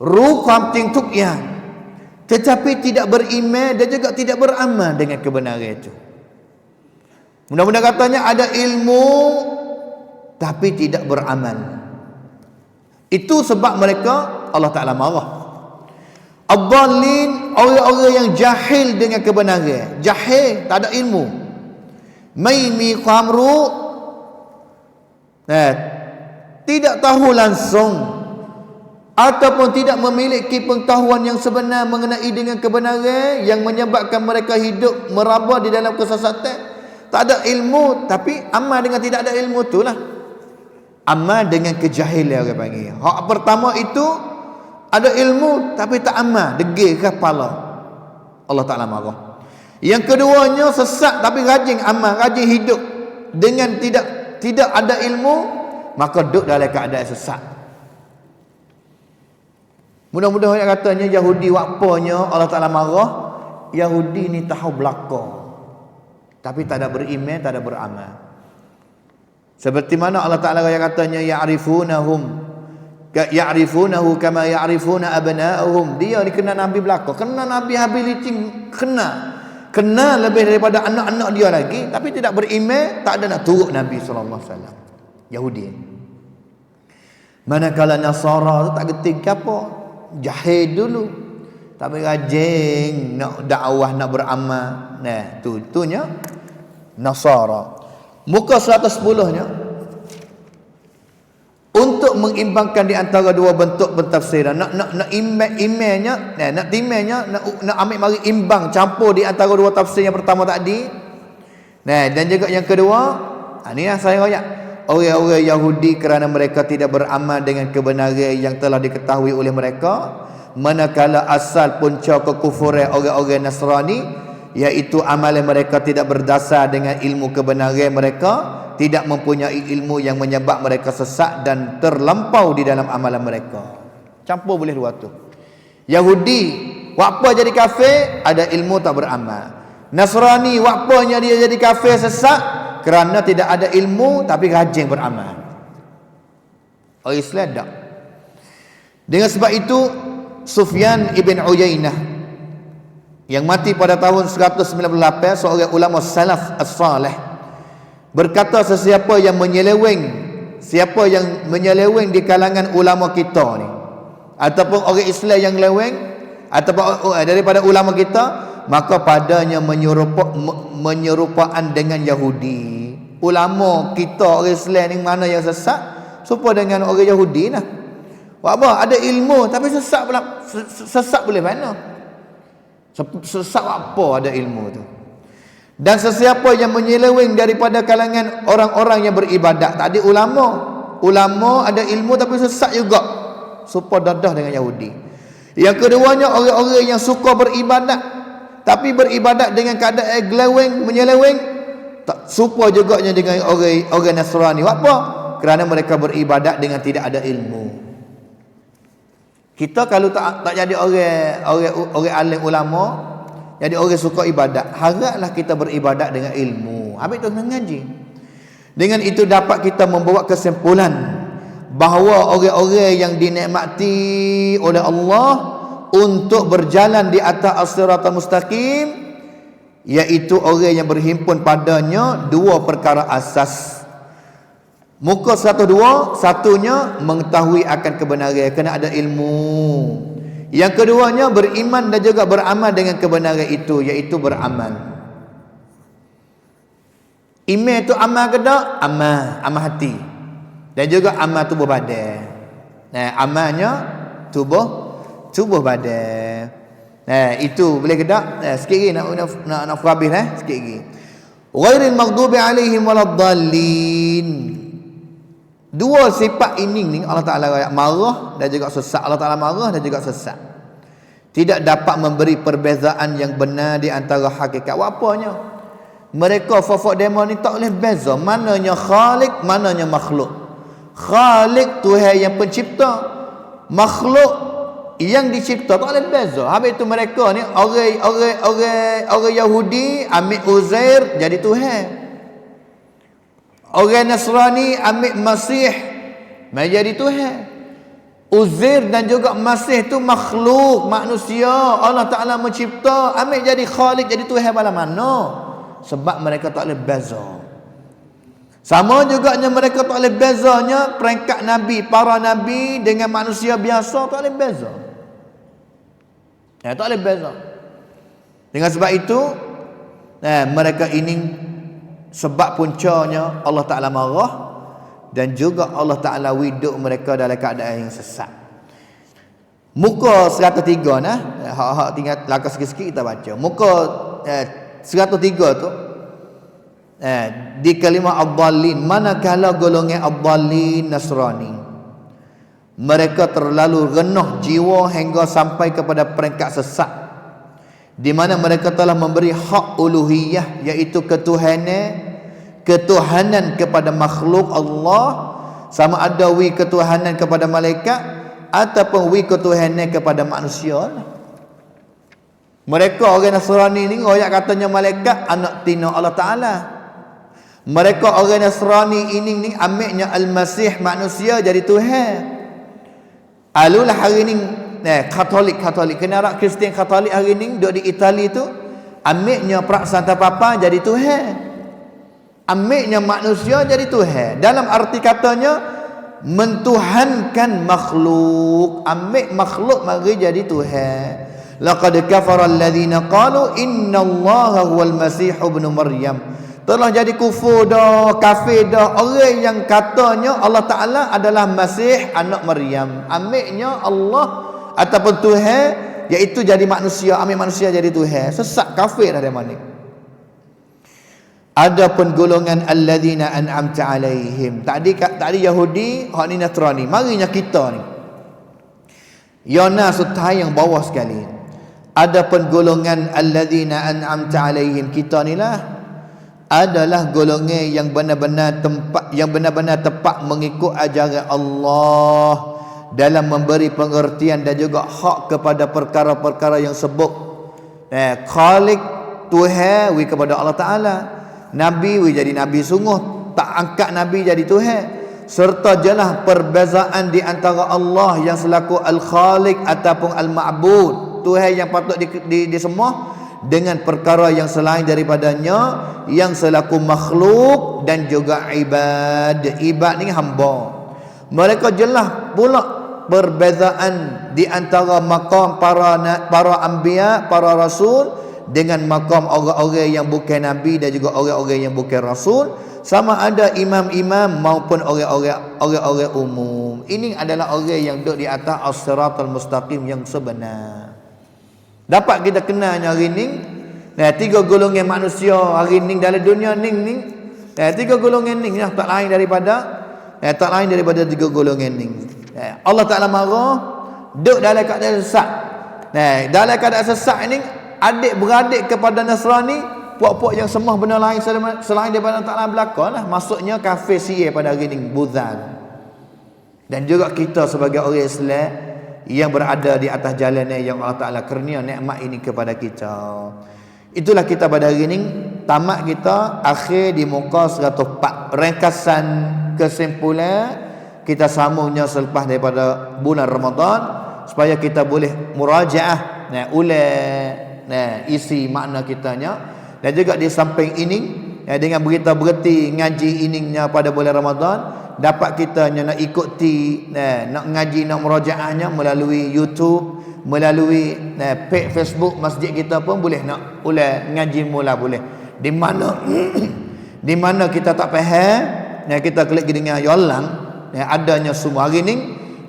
S1: Ru kamting tuk ya. Tetapi tidak beriman dan juga tidak beramal dengan kebenaran itu. Mudah-mudahan katanya ada ilmu tapi tidak beramal. Itu sebab mereka Allah Ta'ala marah. Ad-dhalin, orang-orang yang jahil dengan kebenaran. Jahil, tak ada ilmu. Maimi khamru, tidak tahu langsung ataupun tidak memiliki pengetahuan yang sebenar mengenai dengan kebenaran yang menyebabkan mereka hidup meraba di dalam kesesatan. Tak ada ilmu tapi amal dengan tidak ada ilmu itulah. Amal dengan kejahilan orang panggil. Hak pertama itu ada ilmu tapi tak amal, degil ke kepala. Allah Ta'ala marah. Yang keduanya sesat tapi rajin amal, rajin hidup dengan tidak ada ilmu, maka duduk dalam keadaan sesat. Mudah-mudahan yang katanya Yahudi wakpanya Allah Ta'ala marah. Yahudi ni tahu belakang tapi tak ada beriman, tak ada beramal. Seperti mana Allah Ta'ala yang katanya ya'rifunahu kama ya'rifuna abna'ahum. Dia dikenal Nabi belaka, kenal Nabi habis licin, kenal lebih daripada anak-anak dia lagi, tapi tidak beriman, tak ada nak turut Nabi sallallahu alaihi wasallam. Yahudi. Manakala Nasara tu tak getik apa, jahil dulu, tapi rajin nak dakwah, nak beramal. Nah, tunya Nasara. Muka 110-nya untuk mengimbangkan di antara dua bentuk pentafsiran, nak imannya, nak timannya, nak ambil mari imbang, campur di antara dua tafsir yang pertama tadi. Nah, dan juga yang kedua, ini yang saya royak, orang-orang Yahudi kerana mereka tidak beramal dengan kebenaran yang telah diketahui oleh mereka, manakala asal punca kekufuran orang-orang Nasrani iaitu amalan mereka tidak berdasar dengan ilmu kebenaran mereka, tidak mempunyai ilmu yang menyebab mereka sesat dan terlampau di dalam amalan mereka. Campur boleh dua tu. Yahudi waktu jadi kafir ada ilmu tak beramal. Nasrani waktunya dia jadi kafir sesat kerana tidak ada ilmu tapi rajin beramal. Orang Islam tak. Dengan sebab itu Sufyan ibn Uyainah yang mati pada tahun 198, seorang ulama salaf as-salih, berkata sesiapa yang menyeleweng di kalangan ulama kita ni, ataupun orang Islam yang leweng ataupun daripada ulama kita, maka padanya menyerupaan dengan Yahudi. Ulama kita orang Islam ni mana yang sesat, serupa dengan orang Yahudi lah. Apa ada ilmu tapi sesat pula. Sesat boleh mana? Sesat apa ada ilmu tu. Dan sesiapa yang menyeleweng daripada kalangan orang-orang yang beribadat, tak ada ulama ada ilmu tapi sesat juga, serupa dadah dengan Yahudi. Yang keduanya orang-orang yang suka beribadat tapi beribadat dengan keadaan geleweng, menyeleweng, tak serupa juga dengan orang Nasrani. Apa? Kerana mereka beribadat dengan tidak ada ilmu. Kita kalau tak jadi orang alim ulama, jadi orang suka ibadat, haraplah kita beribadat dengan ilmu. Habis tu mengaji. Dengan itu dapat kita membawa kesimpulan bahawa orang-orang yang dinikmati oleh Allah untuk berjalan di atas as-siratal mustaqim, iaitu orang yang berhimpun padanya dua perkara asas. Muka 102, satunya mengetahui akan kebenaran, kena ada ilmu. Yang keduanya beriman dan juga beramal dengan kebenaran itu, iaitu beramal. Iman itu amal ke tak? Amal hati. Dan juga amal tubuh badan. Nah, amalnya tubuh badan. Nah, itu boleh ke tak? Sikit lagi nak habis sikit lagi. Ghairil maghdubi alaihim waladdallin. Dua sifat ini ni Allah Ta'ala marah dan juga sesat. Allah Ta'ala marah dan juga sesat. Tidak dapat memberi perbezaan yang benar di antara hakikat. Apanya? Mereka fafak demo ni tak boleh beza mananya khalik, mananya makhluk. Khalik Tuhan yang pencipta, makhluk yang dicipta tak boleh beza. Habis itu mereka ni orang Yahudi ambil Uzair jadi Tuhan. Orang Nasrani ambil Masih menjadi Tuhan. Uzair dan juga Masih tu makhluk, manusia. Allah Ta'ala mencipta, ambil jadi Khalik, jadi Tuhan pada mana? Sebab mereka tak boleh beza. Sama juga mereka tak boleh bezanya peringkat Nabi, para Nabi dengan manusia biasa tak boleh beza. Tak boleh beza. Dengan sebab itu mereka ini sebab puncanya Allah Ta'ala marah dan juga Allah Ta'ala widuk mereka dalam keadaan yang sesat. Muka 103 hak tinggal lakas sikit-sikit kita baca. Muka 103 tu di kalimah ad-dallin, manakala golongan ad-dallin Nasrani mereka terlalu rendah jiwa hingga sampai kepada peringkat sesat, di mana mereka telah memberi hak uluhiyah, iaitu ketuhanan kepada makhluk Allah, sama ada wi ketuhanan kepada malaikat ataupun wi ketuhanan kepada manusia. Mereka orang Nasrani ni royak katanya malaikat anak tina Allah Ta'ala. Mereka orang Nasrani ini ni ambilnya Al-Masih manusia jadi Tuhan. Alulah hari ni Katolik kena Kristian Katolik hari ni duduk di Itali tu ambilnya Praksanta Papa jadi Tuhan. Ambilnya manusia jadi Tuhan. Dalam arti katanya mentuhankan makhluk. Ambil makhluk mari jadi Tuhan. Laqad kafara alladhina qalu innallaha huwal masih ibn Maryam. Telah jadi kufur dah, kafir dah orang yang katanya Allah Ta'ala adalah Masih anak Maryam. Ambilnya Allah ataupun Tuhan, iaitu jadi manusia, ambil manusia jadi Tuhan. Sesat, kafir dah mana. Adapun golongan alladzina an'amta alaihim, tadi Yahudi, hak ni Nasrani, marinya kita ni Yona sutai yang bawah sekali. Adapun golongan alladzina an'amta alaihim, kita ni lah adalah golongan yang benar-benar tepat mengikut ajaran Allah dalam memberi pengertian dan juga hak kepada perkara-perkara yang sebut. Khalik Tuhan wi kepada Allah Ta'ala, Nabi wi jadi Nabi sungguh, tak angkat Nabi jadi Tuhan. Serta jelas perbezaan di antara Allah yang selaku Al-Khalik ataupun Al-Ma'bud, Tuhan yang patut disembah, dengan perkara yang selain daripadanya yang selaku makhluk dan juga ibad. Ibad ni hamba. Mereka jelas pula perbezaan di antara makam para anbiya, para rasul dengan makam orang-orang yang bukan nabi dan juga orang-orang yang bukan rasul, sama ada imam-imam maupun orang-orang umum. Ini adalah orang yang duduk di atas as-siratal mustaqim yang sebenar. Dapat kita kenalnya hari ni, tiga golongan manusia hari ni dalam dunia ni, tiga golongan ni tak lain daripada tiga golongan ni. Allah Ta'ala marah, duduk dalam keadaan sesat. Dalam keadaan sesat ni, adik-beradik kepada Nasrani, puak-puak yang sembah benda lain selain daripada Allah Ta'ala belakang lah. Maksudnya kafir siya pada hari ni, buzal. Dan juga kita sebagai orang Islam yang berada di atas jalan yang Allah Ta'ala kurnia nikmat ini kepada kita. Itulah kita pada hari ini, tamat kita akhir di muka 104. Ringkasan kesimpulan kita sambungnya selepas daripada bulan Ramadan supaya kita boleh murajaah isi makna kitanya. Dan juga di samping ini dengan berita-berita ngaji ininya pada bulan Ramadan, dapat kita nak ikuti nak ngaji, nak murajaahnya melalui YouTube, melalui page Facebook masjid kita pun boleh, nak ngaji mula boleh. Di mana kita tak faham, kita klik dengan yolang adanya semua. Hari ni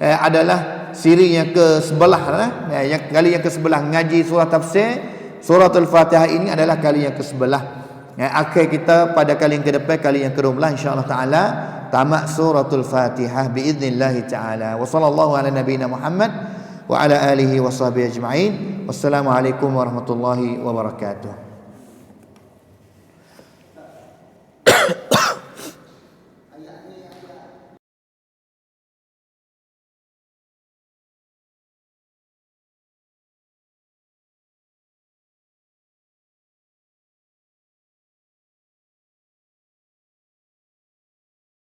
S1: adalah siri yang ke-11 yang kali yang ke-11 ngaji surah tafsir surah Al-Fatihah. Ini adalah kali yang ke-11. Akhir kita pada kali yang ke-depan, kali yang ke-12 insya-Allah taala tamat suratul Fatihah biiznillah taala. Wa sallallahu ala nabiyyina Muhammad wa ala alihi wa sahbihi ajma'in. Wassalamualaikum warahmatullahi wabarakatuh.